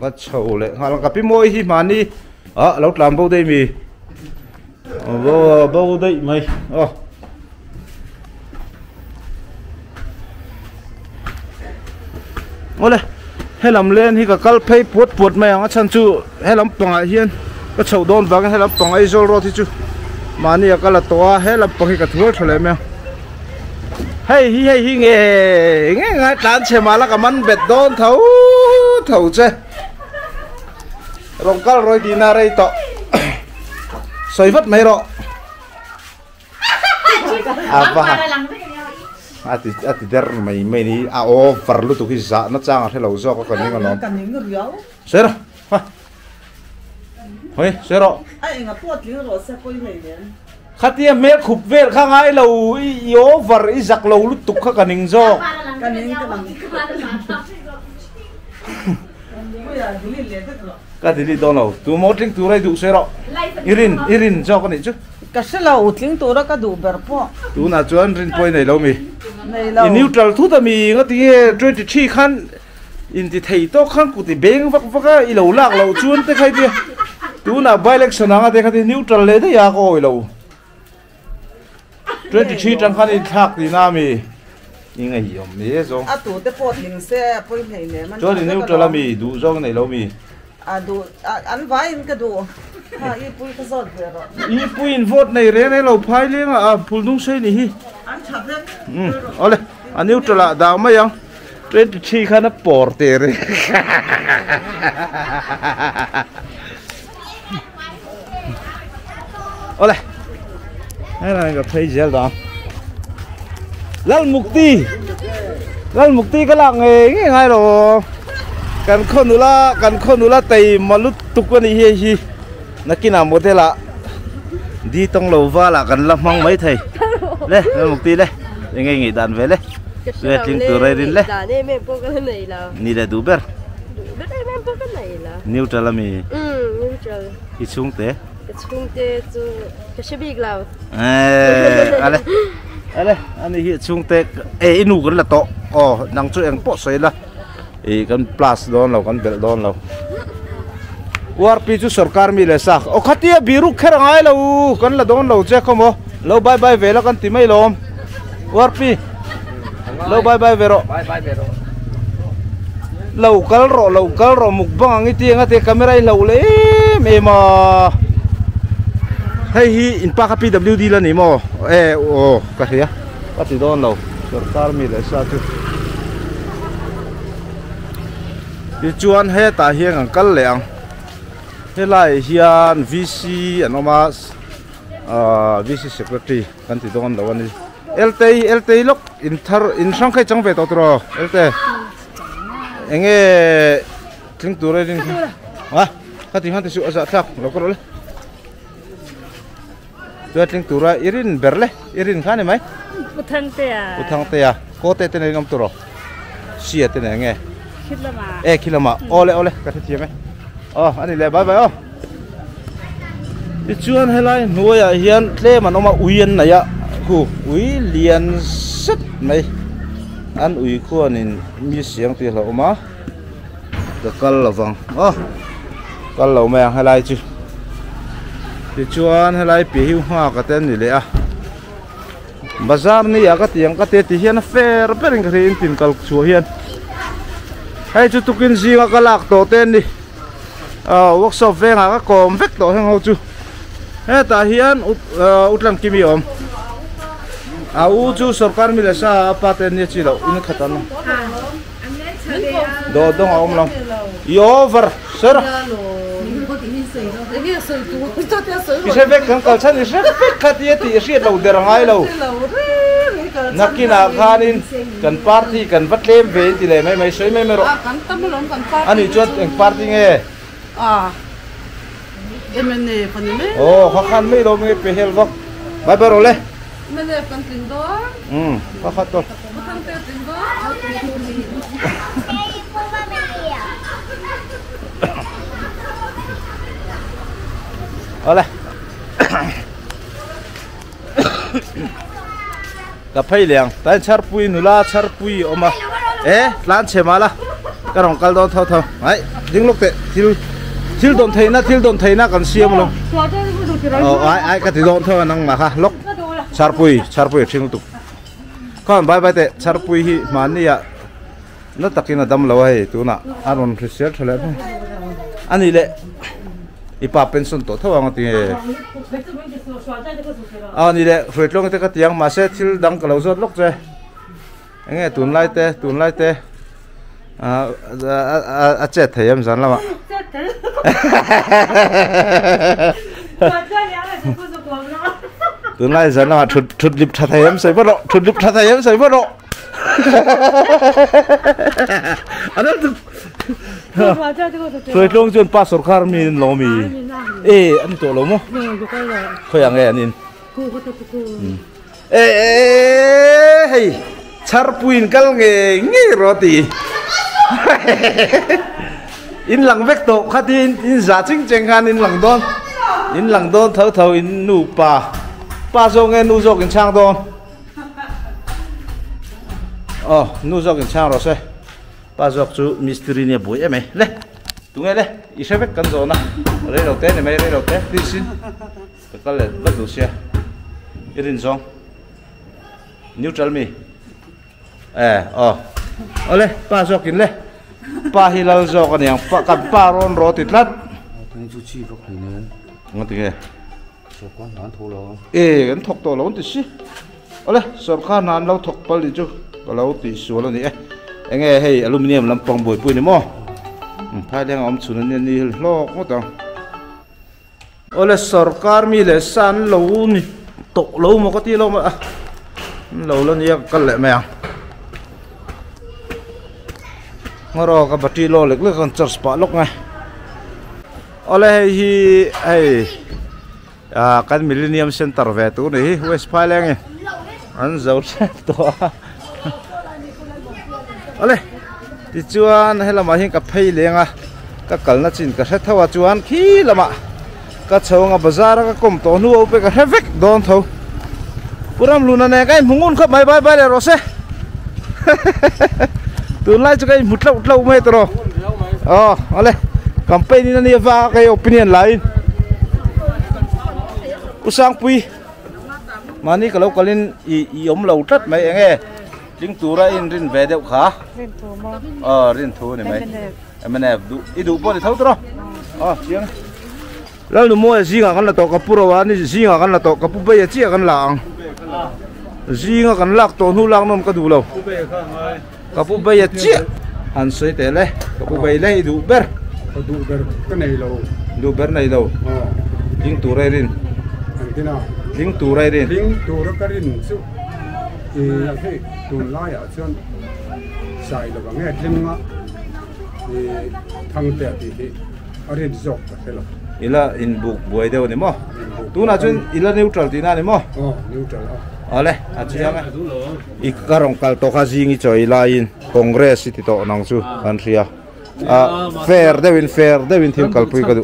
ba chau le hal ka pi moi hi mani lo tlam bo dei mi bo dei mai ole helam len hi ka kal phei puat mai anga chan chu helam panga hian ka chho don wang helam panga i zol ro thi chu mani akala towa helam pangi ka thur thole me hei hi nge ngai tan che mala ka man bet don thau che rong kal roi dina rei to soi vắt mấy rọ và ati der mày ni ô phar lu tu khi dạ nó chang thế lâu do có cần những ngon sero thôi sero khát tiêm mẹ khụp về khang ai lâu yếu var ý giặc lâu lúc tục khắc cần những do cái gì đó nào tu một tiếng tu này đủ sero irin cho con này chứ cái sẽ là một tiếng tu đó cái đủ bền po tu nào chuan rin poi này lâu mi in neutral thu ta mi ngắt thì chơi thì chi khăn in thì thầy to khăn cụ thì bén vắt vắt cái lâu lạc lâu chuan thế khai đi tu nào by election ngắt thì khai neutral lấy thế ya coi lâu chơi thì chi chẳng khăn in thắc thì na mi in ngay hiểu mi rồi à tu thế po tiếng xe poi này nè chơi thì neutral là mi đủ do cái này lâu mi à đủ ăn vài in cái đủ à ít pui cái giọt về rồi ít pui in vote này rẻ này lâu phai lên à phun đúng xây này ăn chặt đấy ole anh neutral là đào mấy yang trên chi khá nó bỏ tiền rồi ole hay là gặp thấy gel đó lal mukti cái làng nghề ngay rồi cần khôn nula tay mà lúc tục cái này hi nó kia nào một thế là đi tông lầu va là cần làm mong mấy thầy đây mukti đây ngay nghề đàn về đây về tiếng từ đây đến đây ni là đủ bер neutral là mi neutral ít xuống té tu cái sẽ bị lao ale anh ấy xuống té inu cái là to năng cho em bỏ sấy là kan plus don lo kan bel don lo warpi chu sarkar mi le sak o khatia biru kher ngai lo kan la don lo che khomo lo bye bye ve la kan ti mai lom warpi lo bye bye ve ro lo kal ro muk bang ngi ti ngate camera lo le me ma hey hi in pa pwd la ni mo ka hia ka ti don lo sarkar mi le sa chu đi chuan he ta hiang ang kal leang he lai hian VC anoma VC secretary kan ti don lo ani LT lok in sang khai chang ve to tro LT enge tling tu re din ha ka ti han ti su asa thak lo ko le tu tling tu ra irin berle irin khane mai Putang te ya ko te ne ngam tu ro sia te ne nge kilama kilama ole cái thứ gì anh đi lại bye bye đi chuan hay lại nuôi à hiền thế mà nó mà uyen này ạ ui liền rất này anh ui khu nên mi xiang thì là mà được cân là vàng cân lẩu mèo hay lại chứ đi chuan hay lại bị hiu hoa cái tên gì đấy à bazar này à cái tiếng cái tên thì hiền fair bên cái hình tin cal chùa hiền hay chú tụi kinh gì cái lạc tổ tên đi workshop về ngã cái còm vét tổ hàng hậu chú hay ta hiền utlam kimi om chú sarkar mi le sa paten ni chi lo in khatan do dong om long yo ver sir cái vết khang kal chan cái vết khát ye ti siết lâu der ngai lâu nakina khanin kan party kan vatlem ve ti le mai soi mai ro ani chot en party nge emene panime khan mai lo nge pe hel vak bye bye ro le mene pan tindo ka khat to kan te tindo ole gặp phải liền tại char pui nula char pui oma lan chema la cái rong kal don thau thau ai ding lok te thil don thei na kan siam lo ai cái thì don thau nang ma kha lok char pui thing tu kon bye bye te char pui hi man ni ya nó takin dam lo hai tu na aron research le ani le ipa pension to thawang ti ani le fret long te ka tiang ma se thil dang ka lo zot lok che nge tun lai te a che thayam zan lama từ nay giờ nào thụt lip thà thầy em sấy bắt độ thụt lip thà thầy em sấy bắt độ anh ấy rồi luôn chuyện pas sarkar min lo mi anh tổ lo mo khơi ang nghe anh hey charpuin kal nghe roti in lang vek to khati in za ching cheng khan in lang don thâu in nu pa zo nghe nu zo kin chang don nu zo kin chang rồi se pa zo chu mystery ne boi em le tu nghe le i se vek kan zo na re lo te ne mai re lo te ti sin ka le ba du sia irin zong neutral mi ole pa zo kin le pa hilal zo kan yang pa ron ro ti tlat tin chu chi vok ni ne ngot ti ge so kon nan tho lo kan thok to lo ti si ole sarkar nan lo thok pal di chu ko lo ti su lo ni enge hei aluminium lampang boi pui ni mo phai leng om chun ni lo ko ta ole sarkar mi le san lo ni to lo mo ko ti lo ma lo ni kal le me ngoro ka bati lo lek lek kan church pa lok ngai ole hi kan millennium center ve tu ni west phaileng an zo to ole ti chuan helama hi ka phei lenga ka kalna chin ka hre thawa chuan khi lama ka chhonga bazar ka kom to nu pe ka hevek don tho puram luna ne kai mungun kha bai bai le ro se tu lai chu kai mutlau mai tro ole campaign ni na va kai opinion line usang pui mani kalau kalin i om lo tat mai enge ding tura in rin ve deu kha rin thu ni mai emene du i du po ni thau tro chiang la lu mo zinga kan la to ka puro wa ni zinga kan la to ka pu be chi kan lang zinga kan lak to nu lang non ka du lo ka pu be chi an soi te le ka pu be le du ber cái này lâu du ber này lâu ding tura rin thế nào ding tura rin ding tura cái rin su thì hey tuần lai ở trên xài là bằng nghe thêm ngã thì thằng tệ thì ở đây dọc cái là ila in book buai deu ni mo tu na chun ila neutral ti na ni mo neutral ale achiang I karong kal to kha jingi choi la in congress ti to nang chu an ria fair dewin thim kal pui ka du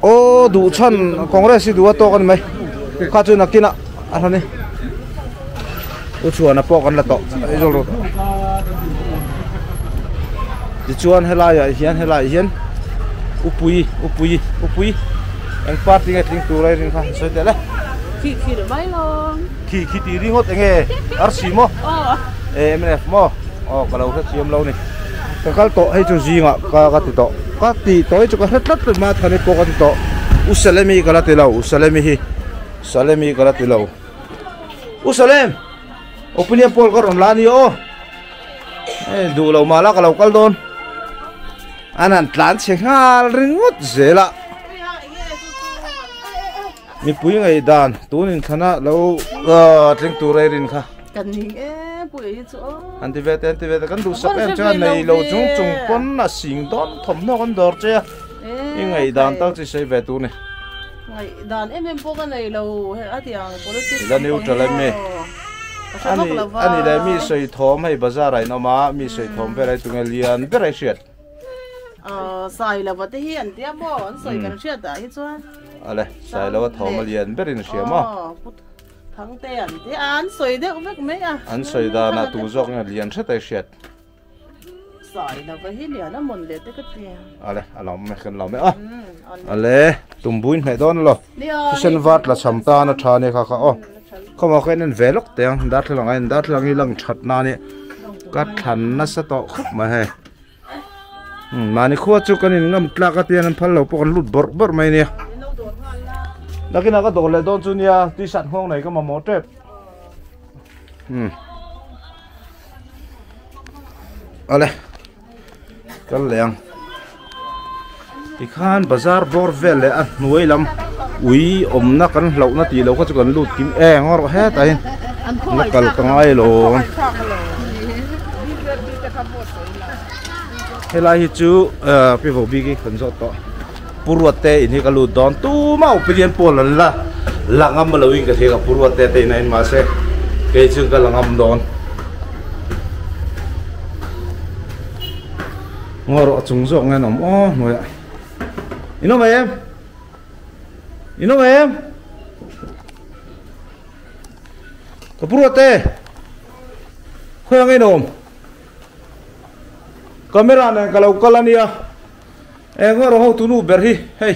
o du chan congress du to kan mai kha chu nakina anani u chuan a pok an la to izol ti chuan helai hian upui ang party ngai ting turai ring kha soi te le khi được mấy luôn khi ti ring hot enge rc mo mnf mo kalau kha chiam lo ni ka kal to hai chu jinga ka ti to chu ka hretlat ma thani po ka ti to usalemi kala te lo salemi kala te lo usalem opinion poll ka ron lani du lo mala kalau kal don anan tlan chengal ringut zela mi pui ngai dan tunin khana lo tling turai rin kha cần gì pui chu anti vet kan du sak em cha nei lo chung pon na sing don thom no kan dor che ngai dan tak chi sei ve tu ne ngai dan em po kan nei lo a tiang politics da neutral me ani da mi sei thom hai bazar ai no ma mi sei thom ve rai tu ngai lian ve rai shet sai là vật hi anh tiêm bo anh soi cái chuyện đó hết chưa ale sai là thom lian ve rin sia ma thằng tê anh thế anh soi đấy không biết mấy an soi da na tu jok ngai lian thai tai shet sai là vật hi lian nó mồn lệ tới cái tiền ale alom me khan lom me ale tumbuin mai don lo sen vat la chamta na thane kha khoma khen en velok teng dat lang I lang that na ni ka than na sa to khop ma he mani khuwa chu kanin ngam tla ka tian an phal lo pok an lut bor mai ni lakina ka dole don chu nia ti sat hong nei ka ma mo trep ale kal leng ti khan bazar bor vele a nuai lam ui na kan lo na ti lo kho chu kan lut kim ngor he ta hin na kal kangai lo helai hi chu pe vo bi ki kan zo to purwate in hi ka lut don tu ma opinion pol la ngam lo wing ka the ka purwate te nain ma se ke chu ka la ngam don ngor chung zo ngan om noya inom em ka purwate khoang inom camera này kalau kalania ngor ho tunu berhi hey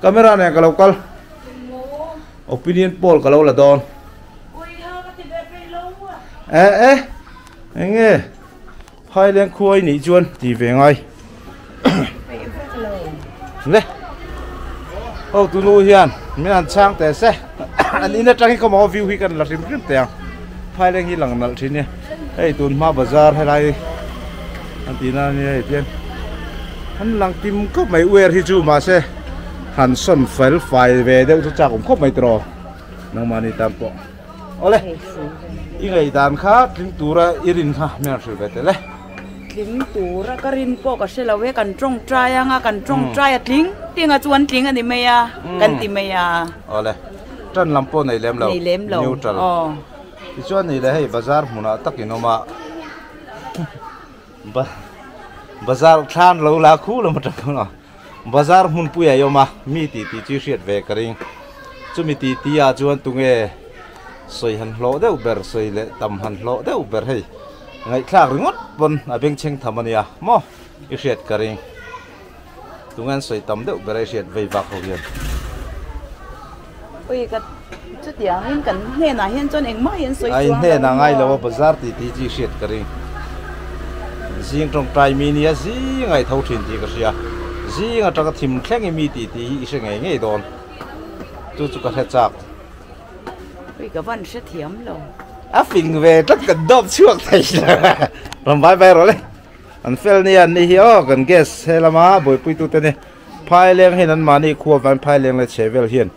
camera này kalau kal opinion poll kalau la don nghe hai lên khuôi nị chuan thì về ngay đây ô tunu hiền mình ăn sang té xe anh in trang cái món view hi cần là rim tèng hai lên hi lằng nal thế này hey tun ma bazar hay lai anh tí na như thế anh lằng tim có mấy uer hi chu mà xe hắn xuân phải về đâu cho cha cũng có mấy trò nang mani tam po ole ingai dan kha tin tura irin kha mer sel bete le ling tura karin po ka selawe kan trong trai anga kan trong trai atling tinga chuan ting ani meya kan ti meya ole tran lampo nei lem lo neutral ti chuan ni le hei bazar huna takinoma bazar than lo la khu lo matak no bazar hun puya yoma mi ti chi riat ve karing chumi ti tia chuan tunge soi han hlo deuh ber soi le tam han hlo deuh ber hei ngai thlak ringot bon abeng cheng thamania mo i riat karing tungan soi tam deuh ber riat vei bak ho hian oi ka chu tiang in kan hne na hian chon engma hian soi ai hne na ngai lo bazar ti chi riat karing jing trong trai mi nia ji ngai thau thin ti ka sia ji nga taka thim thleng mi ti i se ngai ngai don chu ka he chak oi ka van se thiam lo a phình về tất cả đốp chuột thầy làm bài bài rồi đấy anh phèn này anh hi o cần guess hay là má bồi pui tu tên này phai leng hay anh mà này khua van phai leng là chế về hiền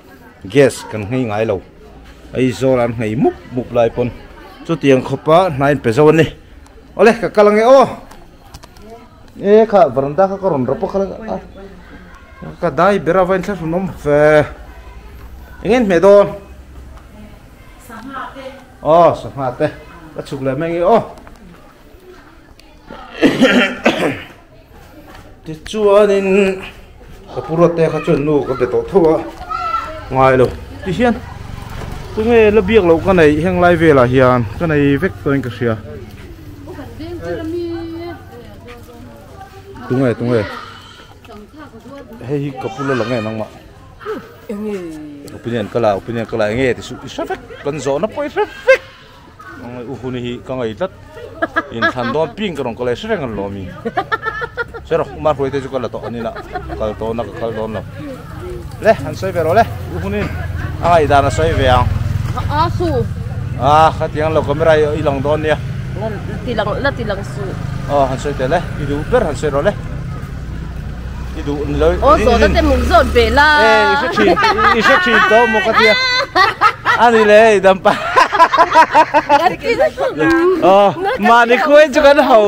guess cần ngay ngay lâu ấy do anh ngay mục lại pon cho tiền khopa nine peso này ole cả kalang o e kha varanda kha koron ropo kalang ka dai bera vain sa nom fe ingen me don samate ka chuk le mengi ti chuanin ka purate kha chun nu ka beto thowa ngai lo ti hian tu nge la biak lo ka nei heng lai vela hian ka nei vek toin ka sia tu nge hei ka pula la nge nang ma opinion kala nge ti su traffic kan zo na poi traffic ngai uhuni hi ka ngai tat in than don ping karong kala sreng an lo mi sero mar hoi te ju kala to anina kal to na kal don lo le han soi vero le uhuni ai da na soi ve ang su kha tiang lo camera i long don nia ti lang su han soi te le i du per han soi ro le idu loi zo da te mung zon be la i se chi to mo ka tia ani le dam pa mani khoi chu kan ho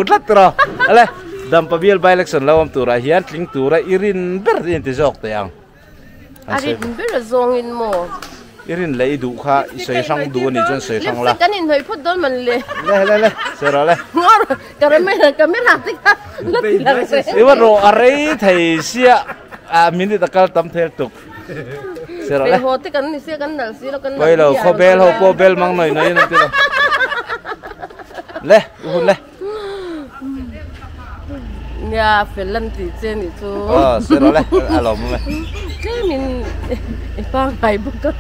tlat ro ale dam pa bial by election lawam tura hian tling tura irin ber in ti jok te ang ari ber zong in mo irin le du kha sei sang du ni jon sei sang la kan in hoi phot don man le se ro le ngor camera tik i wa ro are thei sia minute takal tam thel tuk se ro le ho te kan ni se kan dal si lo kan koi lo kho bel mang noi noi na ti lo le uhun le ya felan ti chen ni chu se ro le alo mo me ke min pa ngai bu ka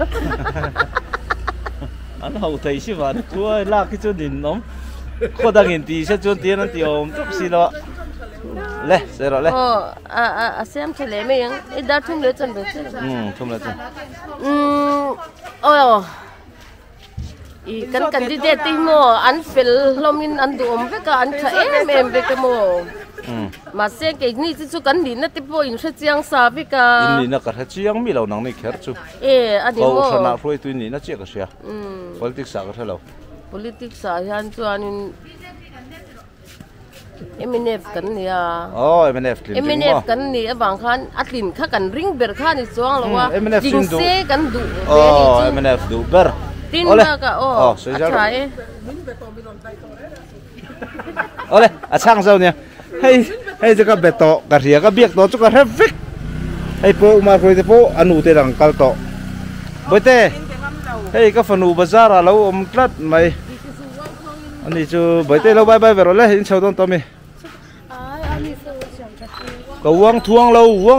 an ho thei si wa chu la ki chu din nom kho dang in ti se chu ti an ti om tup si lo le se ro le sem chele me yang e da thum le chan be thum le chan i kan candidate ti mo an fel lomin an du om ve ka an tha em ve ka mo mà xe cái này chứ cần đi nó tiếp bộ in sẽ chiang sa với cả in nó cả chiang mi lâu nắng này khéo chú anh đi câu mua sản phơi tuy ní nó chết cái gì politics sao cái lâu politics sao hắn cho anh MNF kan ni à MNF kan ni abang khan atlin kha kan ring ber khan ni chuang lawa jing se kan du MNF du ber tin na ka achai ole achang zau nia hey jaka beto ka ria ka biak to chu ka refik hey po ma khoi te po anu te rang kal to boite hey ka fanu bazar alo om tlat mai anh chú bởi tay lâu bay bay về rồi lấy sau đó tao mi cầu uống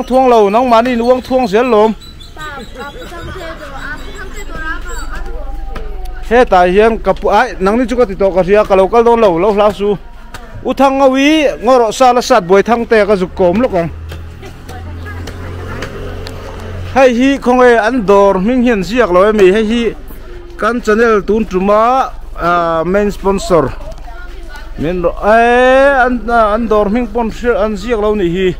thuông lâu nóng mà đi uống thuông xé lồm thế tại hiện cặp ai nắng đi chú có tịt cái gì cả lâu cái đó lâu lao su u thăng ngâu ý ngõ rõ xa là sát bồi thăng tè cái dục cốm lúc còn hay hi không ai ăn đồ mình hiện giặc rồi mi hay hi căn channel tuôn truma main sponsor men an dor ming sponsor an ziak lo ni hi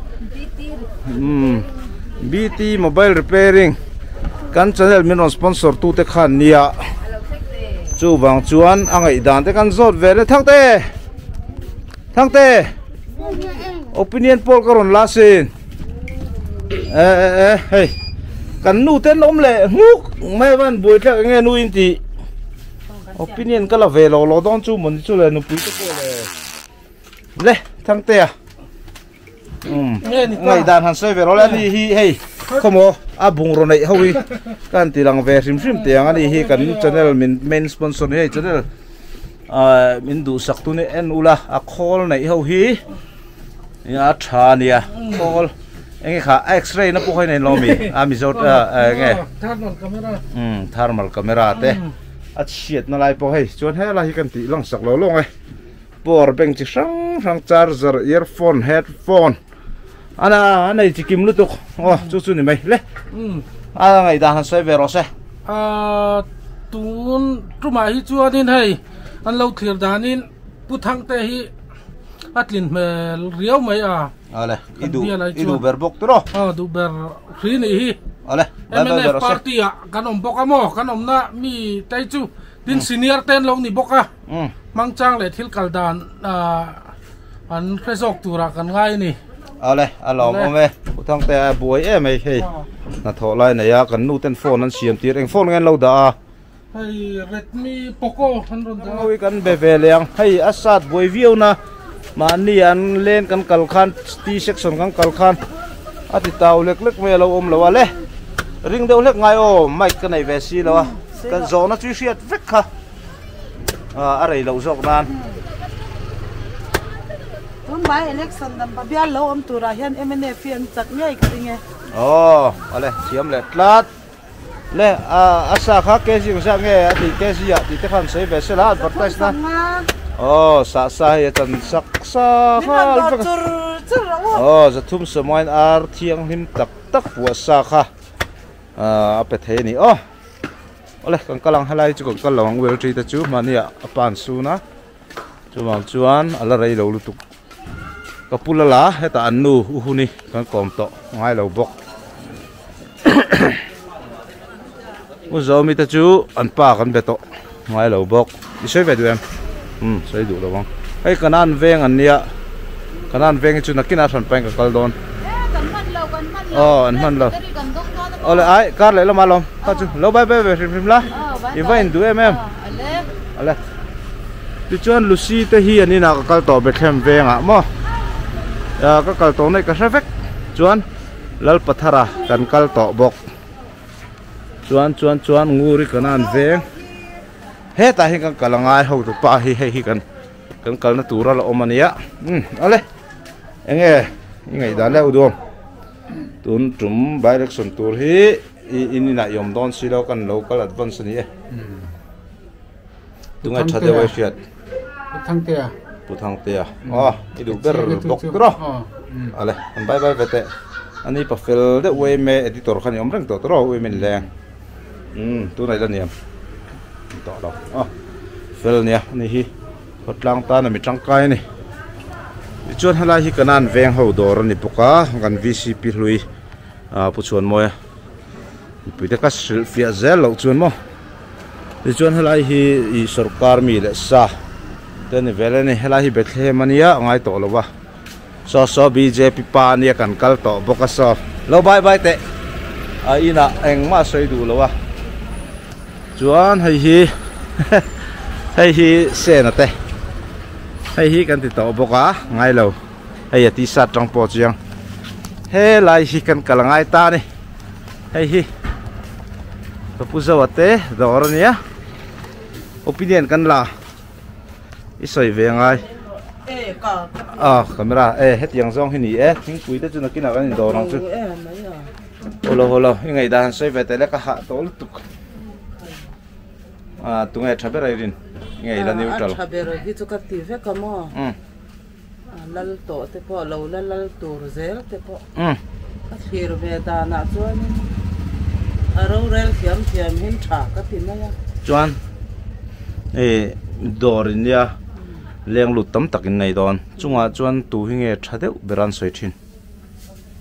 BT mobile repairing kan channel men sponsor tu te khan nia chu wang chuan angai dan te kan zot ve le thang te opinion poll karon lasin hey kan nu ten om le nguk mai van boi thak nge nu in ti opinion cái là về lo don chú mình chú là nó bự cái le thằng tè ngày đàn hàng xe về lo lên đi hey không có bung rồi này hôi cái tỷ lăng về sim tiền anh đi cái channel mình main sponsor này channel mình đủ sắc tu này en ula call này hôi thà nè call anh khá X-ray nó cũng hay này lo mi mi zot nghe thermal camera te shit nó lại bỏ hay chọn hết là hi cần tí lăng sặc lâu luôn ấy bỏ beng chỉ sang charger earphone headphone anh này chỉ kim lúc chú này mày lấy ngày đang xoay về rồi xe tuôn trung mai hi chua nên hay anh lâu thiệt đàn nên bút thang tê hi atlin mẹ riêu mày này idu berbok tu rồi du ber ri này hi MNF party kanom boka mo kanom na mi tay chu tin senior ten long ni boka mang chang le thil kaldan an khresok tura kan ngai ni alom ome thang te buai em ai he na tho lai na ya kan nu ten phone an siam tir eng phone ngen lo da hay Redmi Poco han ron da oi kan be ve leng hay asat buai view na mani an len kan kal khan t section kan kal khan ati tau lek me lo om lo ale ring deuh lek ngai o mic cái này về xí lo cái gió nó chui xiết vết kha arei lo jok nan tun bai election dam babia lo om tura hian MNF fian chak nhai ka ringe ale siam le tlat le asa kha ke ji sa nge ati ke ji ati te khan sei ve se la advertise na sa ya chan sak sa kha za thum samoin ar thiang him tak pu sa kha pe thế ni ole kan kalang halai chu kan lawang wel tri ta chu mania pan su na chu wang chuan ala rei lo lutuk kapula la heta annu uhuni kan kom to ngai lo bok u zo mi ta chu an pa kan beto ngai lo bok i sei ve du em sei du lo wang ai kanan veng an nia kanan veng chu nakina than pang ka kaldon an man lo ole ai kar le lo malom ta chu lo bai bai ve phim la event du em ale ti chuan lucy te hi ani na ka kal to be thlem venga mo ka kal to nei ka traffic chuan lal pathara kan kal to bok chuan nguri kanan veng he ta hi kan kalangai ho tu pa hi kan kal na tura la omania ale enge ngai da le udom tun trum by election tour hi in na yom don silo kan local advance ni tunga chade wa shiat putang te idu ber bok tro ale an bye vete ani pa fel de we me editor khan yom rang to tro we men leng tu nai la niam to lo fel nia ni hi hotlang ta na mi tangkai ni chuan hala hi kanan veng ho dor ani poka kan VCP hlui pu chuan moi puite ka selfie zel lo chuan mo chuan hala hi I sarkar mi le sa ten veleni hala hi Bethlehem ania ngai to lowa so BJP pa ania kan kal to boka so lo bye te ina engma soi du lowa chuan hei hi se na te hei hi kan ti to boka ngai lo hei ti sat tang po chiang he lai hi kan kalangai ta ni hei hi to puzawate dor nia opinion kan la isoi ve ngai camera het yang zong hi ni thing pui te chuna kina kan dor nang chu holo ngai dan soi ve te le ka ha tol tuk tungai thabera irin ngai la neutral thabera hi chu ka ti ve ka mo lal to te po lo lal tur zel te po ka thir ve da na chuan aro rel thiam hin tha ka ti na ya chuan dorin ya leng lut tam takin nei don chunga chuan tu hi nge thadeu beran soi thin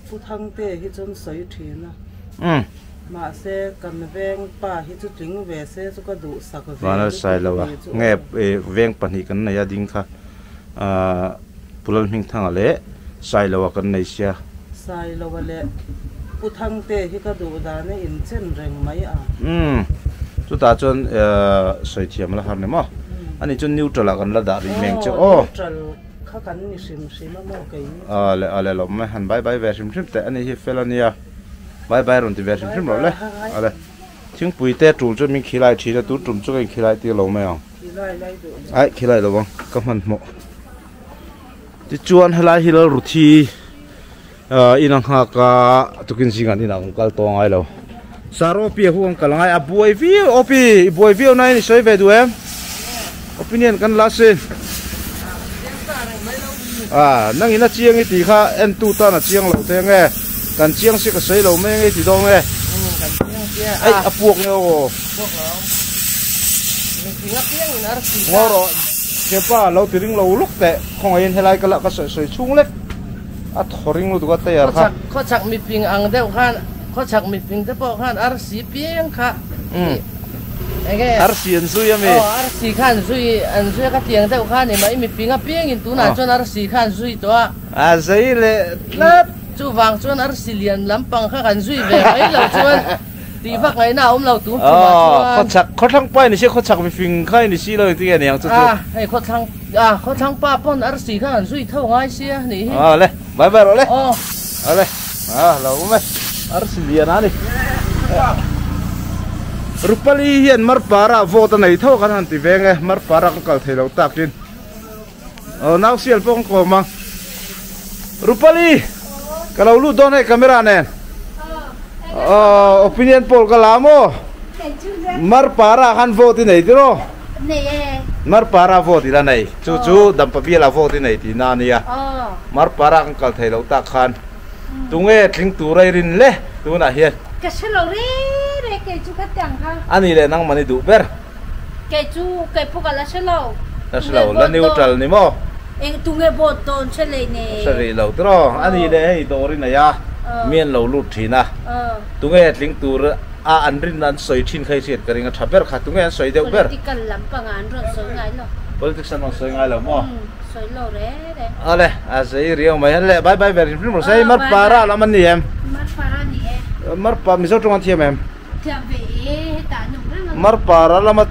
pu thang te hi chon soi thina ma se kan veng pa hi chu ting ve se chu ka du sak ve wana sai lawa nge veng pani kan na ya ding kha pulal ming thang ale sai lawa kan nei sia sai lawa le pu thang te hi ka du da ne in chen reng mai a chu ta chon soi thiam la har ne mo ani chun neutral kan la da ri meng che neutral kha kan ni sim mo kai ale lo me han bye ve sim te ani hi felania bye ron ti ve sim lo le ale thing pui te tul chu min khilai thi da tu tum chu kai khilai ti lo me ang ai khilai lo bang ka man mo ti chuan helai hi lo ruthi inang ha ka tukin singan inang kal to ngai lo saro pi huang kalangai abuai vi buai vi nai ni soi ve du em opinion kan la sin nang ina chiang I ti kha en tu ta na chiang lo te nge kan chiang si ka sei lo me nge ti do nge kan chiang sia ai apuak nge o puak lo ni tinga piang nar si ngoro ke pa lo ti ring lo luk te khong ain helai kala ka soi chung lek a thoring lu tu ka te yar kha kho chak mi ping ang deu khan kho chak mi ping te po khan ar si piang kha ar si an sui ame ar si khan sui an sui ka tiang deu khan ni mai mi pinga piang in tu na chon ar si khan sui to zai le lat chu wang chon ar si lian lampang kha kan sui ve ai lo chon ti phak ngai na lo tu kho thang pai ni se kho chak mi ping khai ni si lo ti ge yang chu ai kho thang pa pon ar si khan sui thau ngai sia ni le bye lo le le lo me ar si lian ani rupali hian mar para vote nei tho kan han ti venge mar para kan kal thelo takin naw sial pong ko ma rupali kalau lu don hai camera ne opinion poll kalamo mar para kan vote nei tiro mar para vote la nei chu dam pa biela vote nei ti na nia mar para kan kal thelo tak khan tunge thing tu rai rin le tu na hian ka selo re ke chu ka tang ha ani le nang mani du ber ke chu ke puka la selo la neutral ni mo eng tunge bot ton chele ne sari lo tro ani le hei dori na ya mien lo lut thina tunge tling tur a anrin nan soi thin khai set karinga thaber kha tunge soi deu ber political lampangan ron soi ngai lo politics an soi ngai lo mo soi lo re ale a sei riau mai han le bye ver film sei mar para la man ni em mar para ni mar pa mi so tong thiam em thiam ve ta nu mar para la ma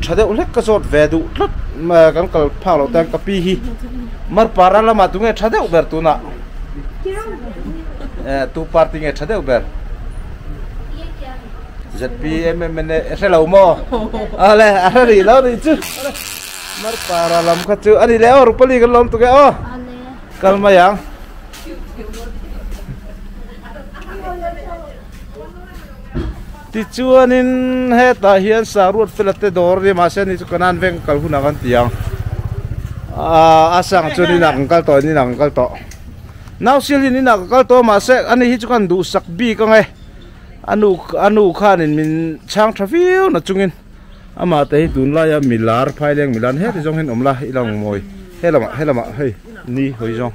thade ulek ka sot ve du tlat ma kan kal pha lo tan ka pi hi mar para la ma tunge thade ber tu na tu party nge thade ber ZPMM se lo mo ale ari lo ri chu mar para lam kha chu ani le or pali kan lom tu ke kal ma yang ti chuanin he ta hian sarut filate dor ri ma se ni chu kanan veng kal huna kan tiang asang chu ni nang kal to now sil ni nang kal to ma se ani hi chu kan du sak bi ka nge anu khan in min chang trafiu na chungin ama te dun la ya milar phaileng milan he ti jong hin omla ilang moi helama hey ni hoi jong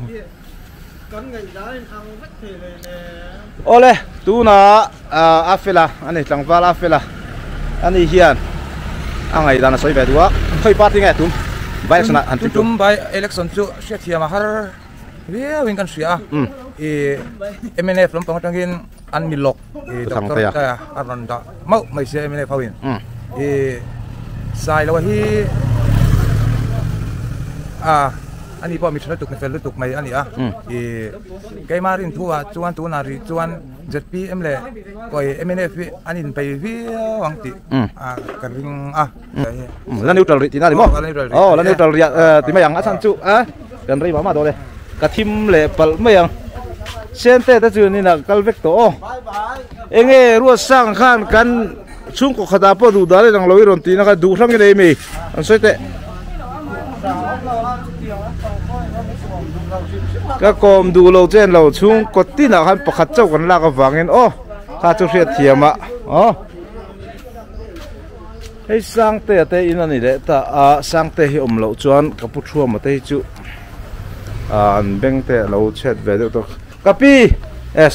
ole tu na afela ani tangwala afela ani hian angai dana soi ve duwa khoi party nge tum by election an tum by election chu she thiama har we win kan sia e MNF lom pangtangin an milok e doctor ta aranda mau mai se MNF hawin e sai lo hiอันนี้พอมีธุรกิจเป็นธุรกิจใหม่อันนี้e cái mà riêng thua chuan tu nari chuan ZP em le coi MNF anh inไปวิวังติกันริงแล้วนิวตรัลที่นั่นดิมั้งแล้วนิวตรัลที่ไม่ยังอาจารย์จุกันรีบมาดูเลยกระทิมเลยปลไม่ยังเส้นเตะตะจูนี่นะกัลเวกโตเองรัวสร้างข้านกันช่วงก็ขดาพอดูได้ดังเราอีรอนตีนะก็ดูทั้งยังไงมีอันสุดเตะก็กอมดูเราเจนเราช่วงกดที่น่ะฮันประคัดเจ้ากันลากฟังเงินข้าจะเสียเทียมให้สร้างเตะอินันนี่แหละแต่สร้างเตะให้เราจวนกับผู้ช่วยมาเตะจุแบ่งเตะเราเช็ดเวดตัวกับพี่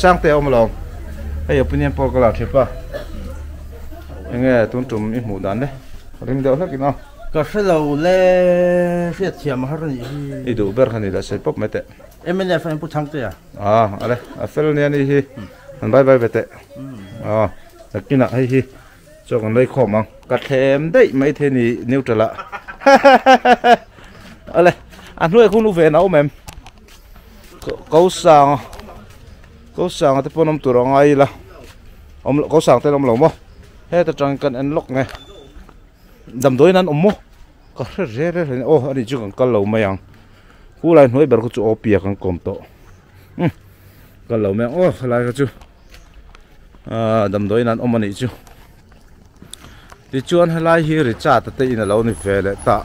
สร้างเตะเราให้ยกเป็นยังพอกระดาษใช่ปะยังไงตุ้นจุ่มอีหมูดันเลยริมเดียวสักกินก็เสเราเล่เสียเทียมฮาร์นี่อีดูเบอร์คันนี้ละเสร็จปุ๊บไม่เตะMNFเป็นผู้ช่างเตะอะไรเฟลเนี่ยนี่ฮีมันไปเตะแต่กินอะไรฮีจงกันเลยข้อมังกระเทียมได้ไม่เทนี่นิ้วจะละอะไรอันนู้นคุณรู้เวน่าแม่เขาสั่งแต่พอน้ำตัวไงล่ะเขาสั่งแต่น้ำหลงมั้งเฮ้แต่จังกันอันล็อกไงดำด้วยนั้นมั้งก็เรื่อยโอ้อันนี้จุกันกันเหลาไม่ยังผู้ไรหน่วยแบบก็จะโอเปียกันกลมโตกันเหลาไม่ยังโอ้อะไรก็จุดำด้วยนั้นมันนี่จุที่ชวนให้ไล่ฮิริจ่าแต่อินเรานี่เฟลเลยแต่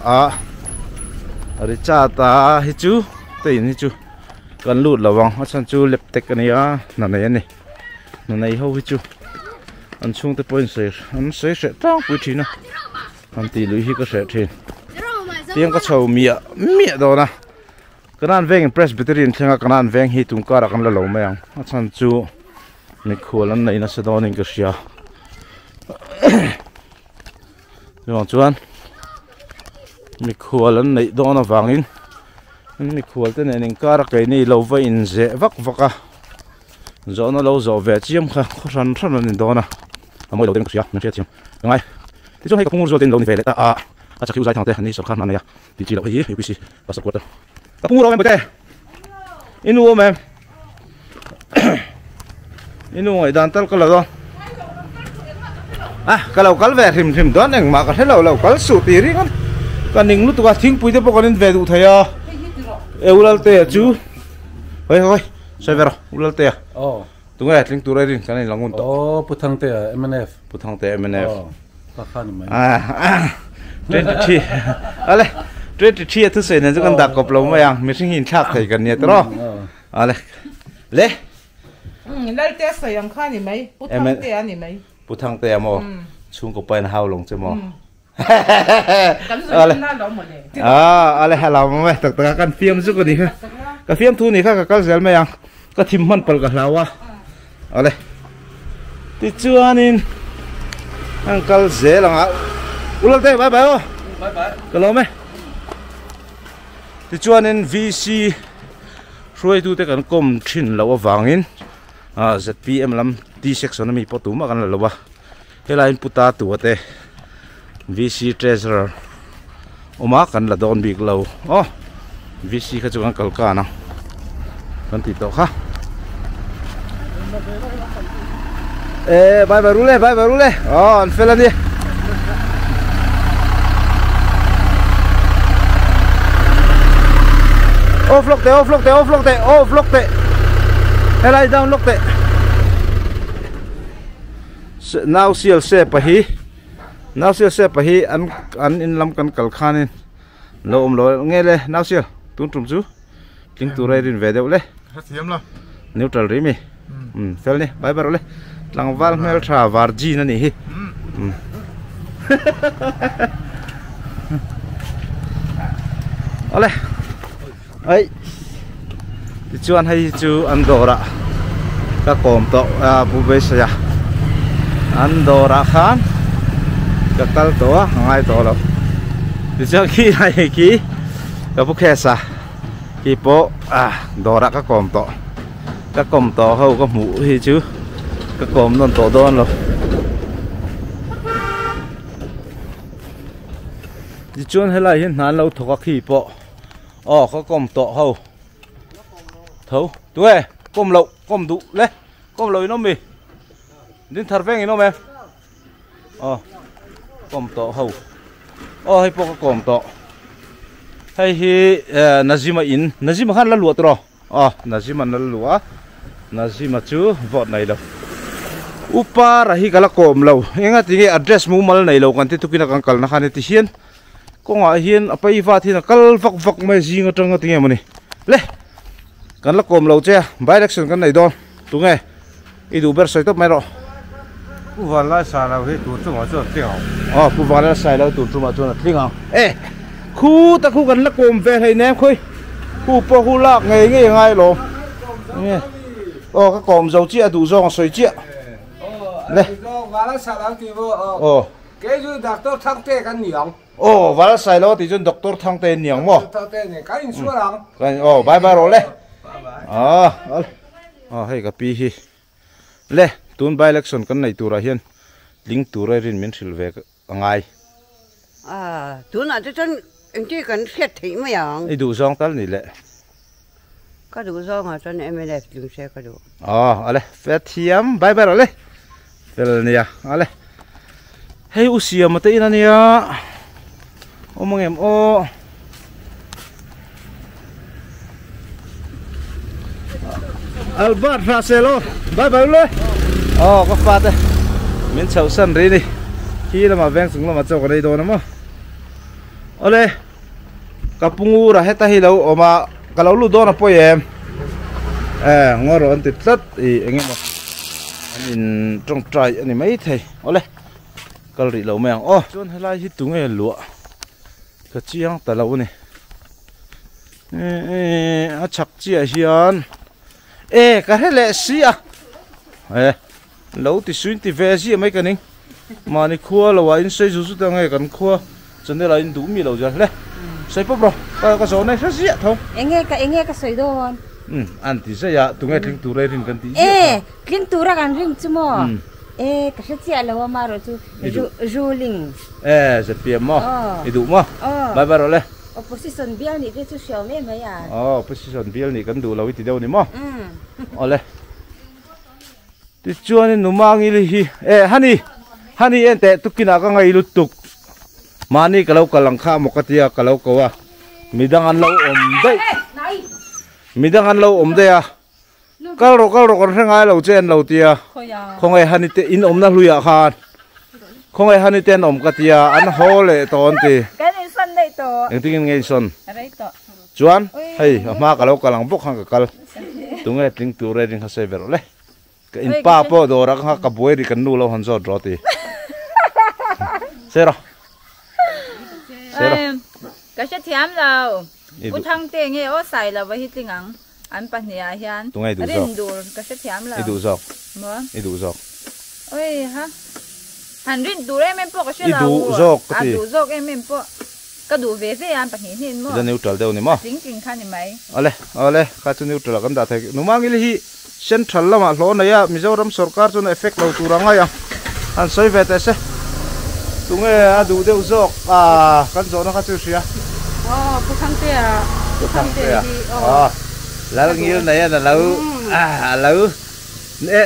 ริจ่าแต่ฮิจูแต่อินฮิจูกันลูดระวังฉันจูเล็บเต็กกันนี่นั่นไงนี่นั่นไงเขาฮิจูอันช่วงแต่pointเสียอันเสียตั้งปุ่ยทีนะอันตีลุยฮิก็เสียทีเตียงก็เช่าเมียโดนนะกันนั่นเวงเพรสบิทรินเช่นกันนั่นเวงฮิตุงการกันละหลงไม่ยังฉันจูไม่ควรนั่นไหนนะเสดอนิงก็เสียลองชวนมีขวดในโดนฟังอินมีขวดที่ในนิงการ์กนี่เราไว้อินเจวักอ่ะจอนเราจะเวทีมค่ะรันนี่โดนนะทำไมเราเต็มกระเสียไม่ใช่ทีมยังไงที่ช่วงให้กับพวกเราเต็มเราในเฟลแต่อาจจะคิวใจทางเตะนี่สำคัญนั่นเนี่ยที่จีเราไปยี่อยู่พิสิภาษากวดกับพวกเราไม่ไปเตะอินูแม่อินูไอ้ดันตัลก็แล้วkalau kal ver him don eng ma ka hello kal su ti ri kan ning lu tu ka thing pui te pokon in ve du thaya e ulal te chu hoi sai ver ulal te tu ngai tling tu rai rin kan in langun to puthang te MNF ka khan mai 23 ale 23 tu se ne kan da kop lo ma yang mi sing hin thak thai kan ne tro ale le lal te sa yang khan ni mai puthang te ani maiผู้ทั้งเตะมอช่วงก็ไปหาวลงจะมออะไรฮะเราไม่ตักตะกันฟิล์มสุกนี่ค่ะกับฟิล์มทูนี่ค่ะกับกัลเซลไม่ยังก็ทิมมันเปิลกับเราวะอะไรที่จวนนี่อังกัลเซลอ่ะอุลเต้บายบายอ๋ก็เราไหมที่จวนนี่ VC ช่วยดูแต่กันก้มชินเราวางอินZPM ลำที่เซ็กซ์นั้นมีประตูมากันแล้ววะเฮลัยน์พุตาตัวเตะ VC Treasurer ออกมากันละโดนบิ๊กเราVC เขาจะกันกัลกานะกันติดต่อค่ะบายรู้เลยอันเฟลนี่โอ้ฟล็อกเตะเฮลัยดาวน์ล็อกเตะnow sial se pahi an in lam kan kal khanin lo nge le now sial tum chu king tu rai rin ve deu le thiam la neutral ri mi fel ni bye le langwal mel tha war ji na ni hi ale ấy thì chuan hay chú Andorra các còm to bu bê sa Andorra khan các tal to ngay to lắm thì chuan khi này khi các bukhe sa khi po Andorra các còm to hâu các mũ hi chứ các còm non to don rồi đi chuan hay là hiện nan lâu thọ khi po các còm to hâu thấu tuổi còm lậu còm đủ lấy còm lậu nó mì đến thar veng nó mẹ còm to hâu hay po các còm to hay hi Najima khan la luat ro Najima na lua Najima chu vot này đâu upa rahi kala kom lo enga tinge address mu mal nei lo kan ti tukina kan kal na khan ti hian ko nga hian apai va thina kal vak mai jinga tanga tinge mani le kan la kom lo che by election kan nei don tu nge I du ber soi top mai ro pu van la sa la he tu chu ma chu ting pu van la sai lo tu chu ma chu na ting khu ta khu kan la kom ve thei nem khoi khu po khu lak nge ngai lo nge các còm dầu chia đủ do soi chia đây vả sai lo thì cái chú doctor thăng tê cái niang vả sai lo thì chú doctor thăng tê niang mo thăng tê này cái số lang cái bye bye rồi đấy hay cái pi hi le tuần by election cái này tu ra hiền link tu ra rin min sil về ngay tuần nào chứ anh chỉ cần xét thị mà yang đủ dòng tal này lệ có đủ do mà cho nên em đẹp dùng xe có đủ ale phết thiam bye bye rồi đấy phết này ale hey usia mà tới này mong em Albert Raselo bye bye rồi có phát đấy miễn chậu sân đi khi là mà ven xuống là mà chậu ở đây đồ nữa mà ale kapungu ra hết tay lâu mà kalau lu do na po em ngoro an tit tat anh em anh trong trai anh mấy thầy ole kal ri lo meng chon helai hi tu nge lua ka chiang ta lo ni a chak chi a hian ka hele si a lo ti suin ti ve si mai kaning ma ni khua lo wa in sei zu zu ta nge kan khua chon de la in du mi lo ja le sei pop ro ka so này rất dễ thôi anh nghe cái sợi đòn anh thì sẽ ya tụi nghe tiếng tụi đây rin kan tí tiếng tụi ra kan rin chứ mò cái rất dễ là mà rồi chú ruling sẽ piam mò đủ mò bye bye rồi le opposition bill này cái chú xíu mấy à opposition bill này kan đủ lâu thì đâu này mò le thì chuan nên nụ mang đi hi hani em tệ tụi kia cái ngày lụt tục mani kalau kalang kha mokatia kalau kawa midang an lo om de kal ro kon rengai lo chen lo tia khongai hanite in om na hluya khan khongai hanite om katia an hole ton ti cái này son đây to engting ngei son chuan hei ma kalau kalang bok hang kal tungai ting tu re ring ha se ver le in pa po do ra ka boi ri kan nu lo han zo dro ti se ro cái chất thiam đâu, bút thăng tiền nghe ở xài là với tiếng Anh, anh bắt nhà hiền, anh đủ cái chất thiam là, đủ giọt, đủ giọt, ôi ha, anh đủ em bỏ cái chất là, đủ giọt em bỏ, cái đủ về anh bắt nhà hiền mà, giờ neutral đâu nè mà, chính khăn thì mấy, ale, cái chỗ neutral cái đó thấy, nó mang cái gì, central là mà lo này à, Mizoram Sarkar cho nó effect đầu tu răng à, anh soi về thế sẽ. Tụi nghe đủ đều dọc con gió nó khá chịu xíu bút thăng tê lâu như này là lâu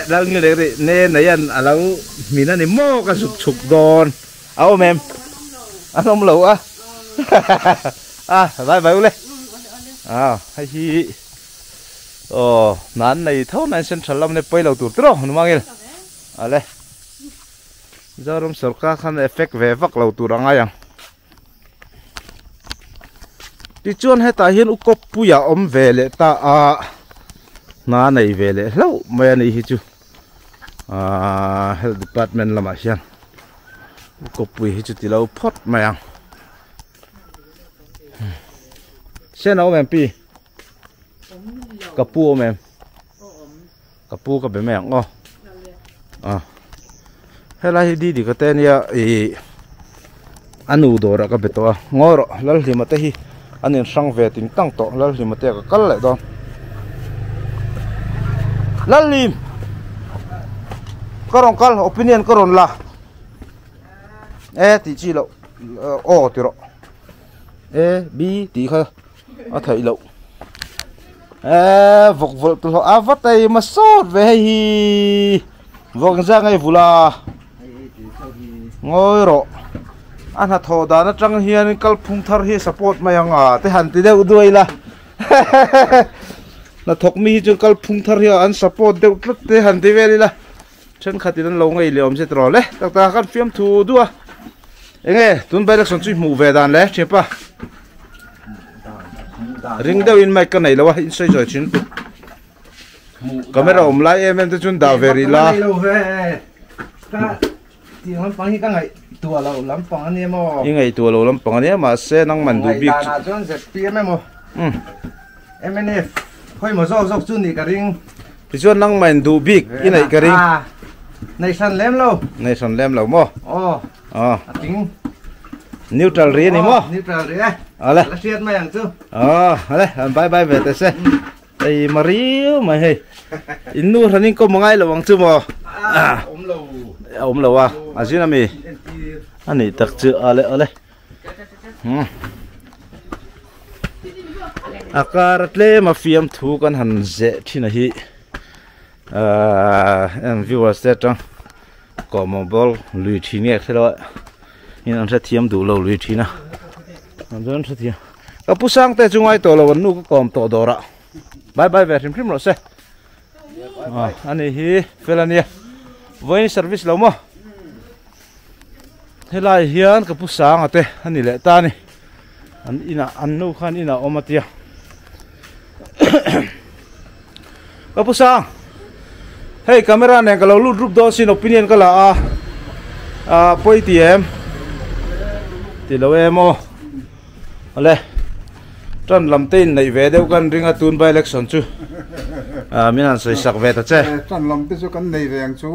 lâu như này nên này là lâu mình ăn mò cái sụp đòn áo em ăn không lâu vai vai lên hay chi nán này thâu này sen sαλ람 này bay lâu tụt rồi nó mang lên lên Mizoram Sarkar khan effect về vak lâu tu rangai ang ti chuan heta hian ukop puya om ve le ta na nei ve le lo mai ani hi chu health department lama hian ukop pui hi chu ti lo phot mai ang sen au mem pi kapu mem kapu ka be meng o helai di ka ten ya anu do ra ka beto ngoro lal hi mate hi anin sang ve ting tang to lal hi mate ka kal le don lal lim karon kal opinion karon la ti chi lo o ti ro b ti kha a thai lo vok vol tu lo avat ai ma sot ve hi vok za ngai vula ngoi ro an ha tho da na tang hian kal phung thar hi support ma yanga te han ti deu duai la na thok mi chu kal phung thar hi an support deu tlat te han ti veli la chen khatin lo ngai leom se tro le tak ta kan fiam thu dua enge tun bai lak son chui mu ve dan le chepa ring deu in mic ka nei lawa in sai joi chin camera om lai em te chun da veri la ka ti hon pang hi ka ngai tua lo lam pang ani mo ngai tua lo lam pang ani ma se nang man du bik na chon se pm mo MNF khoi mo zo zo chun ni ka ring ti chon nang man du bik in ai ka ring nation lem lo mo ting neutral re ni mo neutral re ala la siat ma yang chu ala bye bye ve te se ai mariu mai he inu running ko mangai lo wang chu mo om lo wa azina mi ani tak chu ale akarat le ma fiam thu kan han ze thina hi and viewers that ko mobile lui thi nge khelo in an sa thiam du lo lui thi na an don sa thia ka pusang te chungai to lo nu ko kom to dora bye bye ve rim ro se ani hi felania voice service lo mo helai hian ka pusang ate ani le ta ni an ina an nu khan ina omatia ka pusang hey camera ne kalau lu drup do sin opinion kala poi tm ti lo emo ale tran lamtein nei ve deu kan ringa tun by election chu minan sai sak ve ta che tran lamte chu kan nei ve ang chu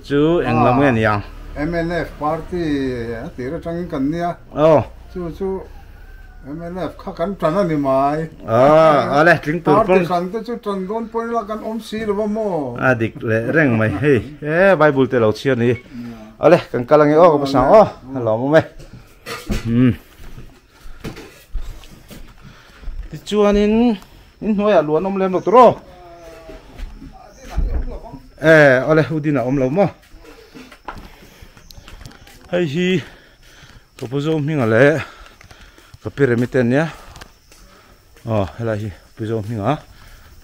chu eng lam ngen yang MNF party ti ra chang kan nia chu MNF kha kan tran ani mai ale tling tur pon san te chu tran don pon la kan om si lo mo dik le reng mai hey bible te lo chian ni ale kan kalang ko pasang hello mo me ti chuan in hoya luan om lem lo tro ale udina om lo mo hey hi ko pozo minga le ka piramiden ya helahi pizo minga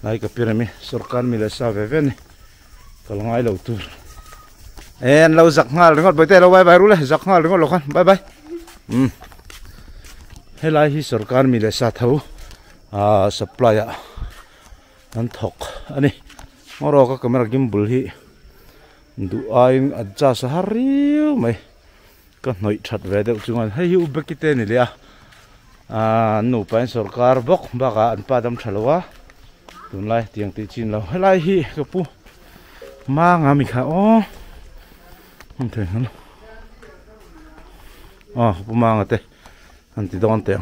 lai ka piramid sorkan mi le sa ve ni kalngai lo tur en lo zak ngal ngot boite lo bye ru le zak ngal ngot lo khan bye bye helahi sorkan mi le sa thau supply an thok ani ngoro ka camera gimbal hi du ain adja sa hariu mai ka noi that ve de chungan hei u bekite ni le nu pain sarkar bok baka an padam thalawa tunlai tiang ti chin lo helai hi kapu ma nga mi kha the han kapu ma nga te an ti don te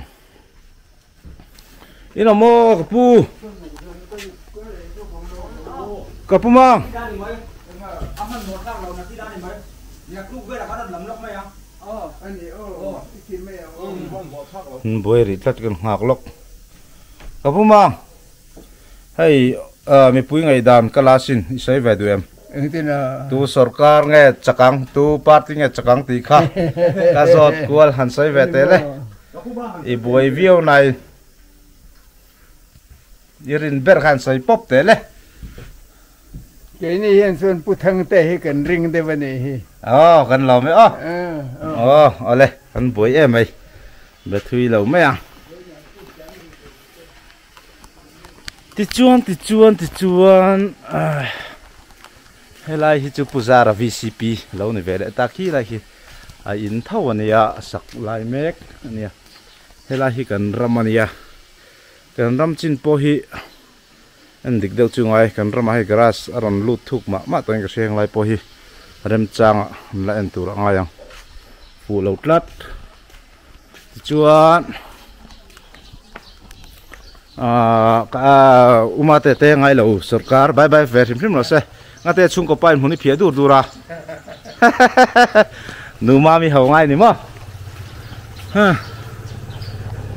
ina mo kapu ma boi ri tlat kan ngak lok kapuma hey mi pui ngai dan kalasin isai ve du em tu sarkar nge chakang tu party nge chakang ti kha ka zot kual han sai ve te le i boi view nai irin ber han sai pop te le cái này hiện sơn pu thăng tệ hay cần ring đây vấn đề hi cần lâu mấy ole cần bối em mày bê thui lâu mấy à ti chuan hay lai hi chu puzara VCP lâu này về lại ta khi lai hi in thâu anh ya sak lai mek anh ya hay lai hi cần ram anh ya kan ram chin po hi an dik deuh chu ngai kan ram hai garage aron lut thuk ma toin ka seng lai po hi rem chang la en tur anga yang fu lo tlat chuan umate te ngai lo sarkar bye bye ver hrim lo se ngate chung ko pain huni phia dur dura nu ma mi ho ngai ni mo ha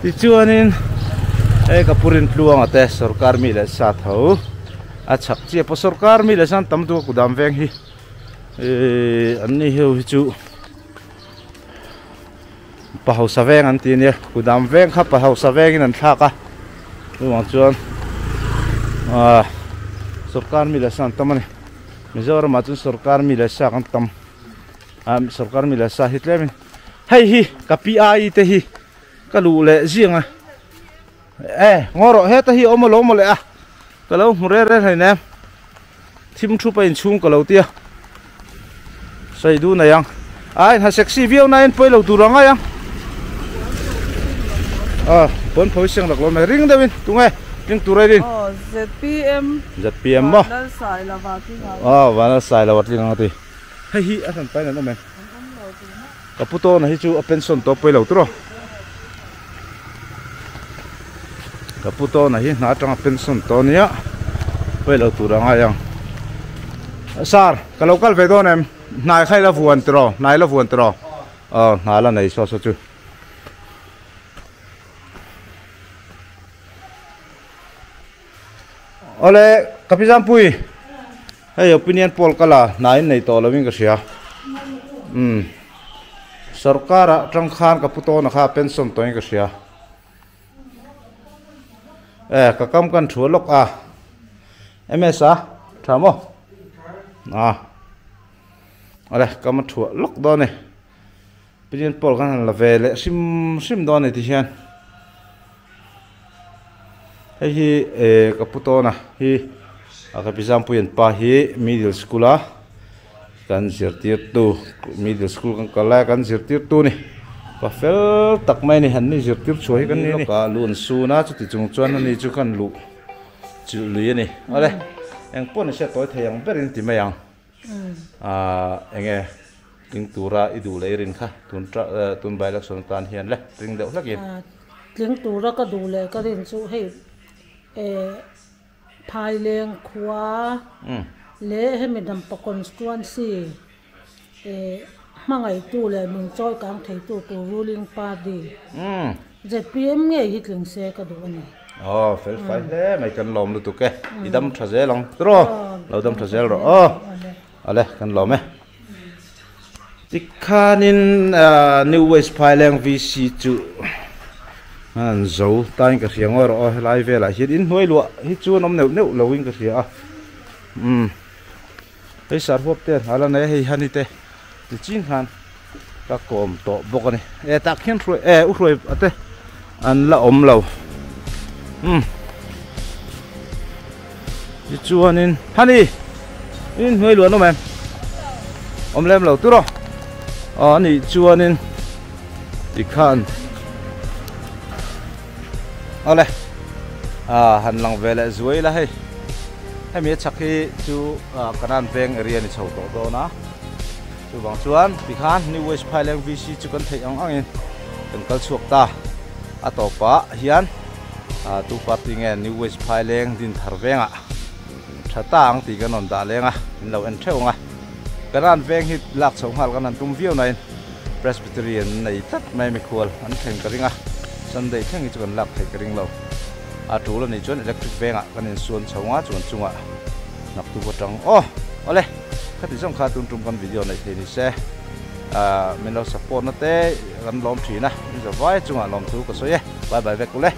ti chuanin e kapurin tluang ate sarkar mi le sa tho a chak che po sarkar mi le san tam tu kudam veng hi anni heu hi chu pa ho sa veng an ti ne kudam veng kha pa ho sa veng in an thaka nuang chuan sarkar mi le san tamani Mizoram atun sarkar mi le sa kan tam sarkar mi le sa hitlemin hei hi kapi ai te hi kalu le zinga ngoro heta hi omolo le a kalau mure re hai ne thim thu pain chung kalau tia sai du na yang ai ha sexy view na en poi lo tu ranga yang pon phoi seng lak lo me ring dawin tungai ring turai din ZPM mo wana sai la wat ling ati hei hi asan pai na no men kaputo na hi chu pension to poi lo tro kaputo na hi na tang pension to nia poi lo tu ranga yang sar ka local ve don em nai khai la vuan tro nai la vuan tro na la nei so chu ole kapizam pui hey opinion poll kala nai nei to loving ka sia sarkara tangkhan kaputo na kha pension toing ka sia ka kam kan thulok MSA thamo ole kam thulok do ne opinion poll kan la vele sim do ne ti hian hi kaputo na hi kapizam puyen pa hi middle school kan zirtir tu middle school kan kala kan zirtir tu ni pa fel tak mai ni han ni zirtir choi kan ni ka lun su na chu ti chung chuan ni chu kan lu chu lu ni ale eng pon se toy theyang berin ti mayang enge king tura idu leirin kha tun bai lak son tan hian le ring deuh lakin ling tura ka du le ka rin chu hei phai leng khwa le hemidam pa constituency mangai tu le min choi kang thei tu ruling party ZPM nge hitling se ka du ani fel fai le mai kan lom lu tu ke idam thaje long tro lo dam thaje ro ale kan lom e tikhanin New West Phailang VC chu an zo tain ka riang or lai vela hi in hoi lo hi chu nom neu lowing ka ria hei sar hop te hala nei hei hani te ti chin khan ka kom to bok ani ta khen roi u roi ate an la om lo hi chuanin hani in hoi lo no mem om lem lo tu ro ani chuanin ti khan ole han lang vele zuai la hei mi chakhi chu kanan veng area ni chho do na chu bang chuan pikhan New West Phailang VC chu kan thei angin kan kal chuak ta atopa hian tu party nge New West Phailang din tharvenga thata ang ti kan on da lenga in lo en theunga kanan veng hi lak chhong hal kan an tum viau nai Presbyterian nei tat mai mi khol an theng ka ringa Sunday thangi chuan lak thei ka ring lo tu la ni chuan electric venga kan in suan chhonga chuan chunga nak tu botang ole khati jong kha tun tum kan video nei thei ni se min lo support na te kan lom thina in za vai chunga lom thu ko so ye bye bye ve kule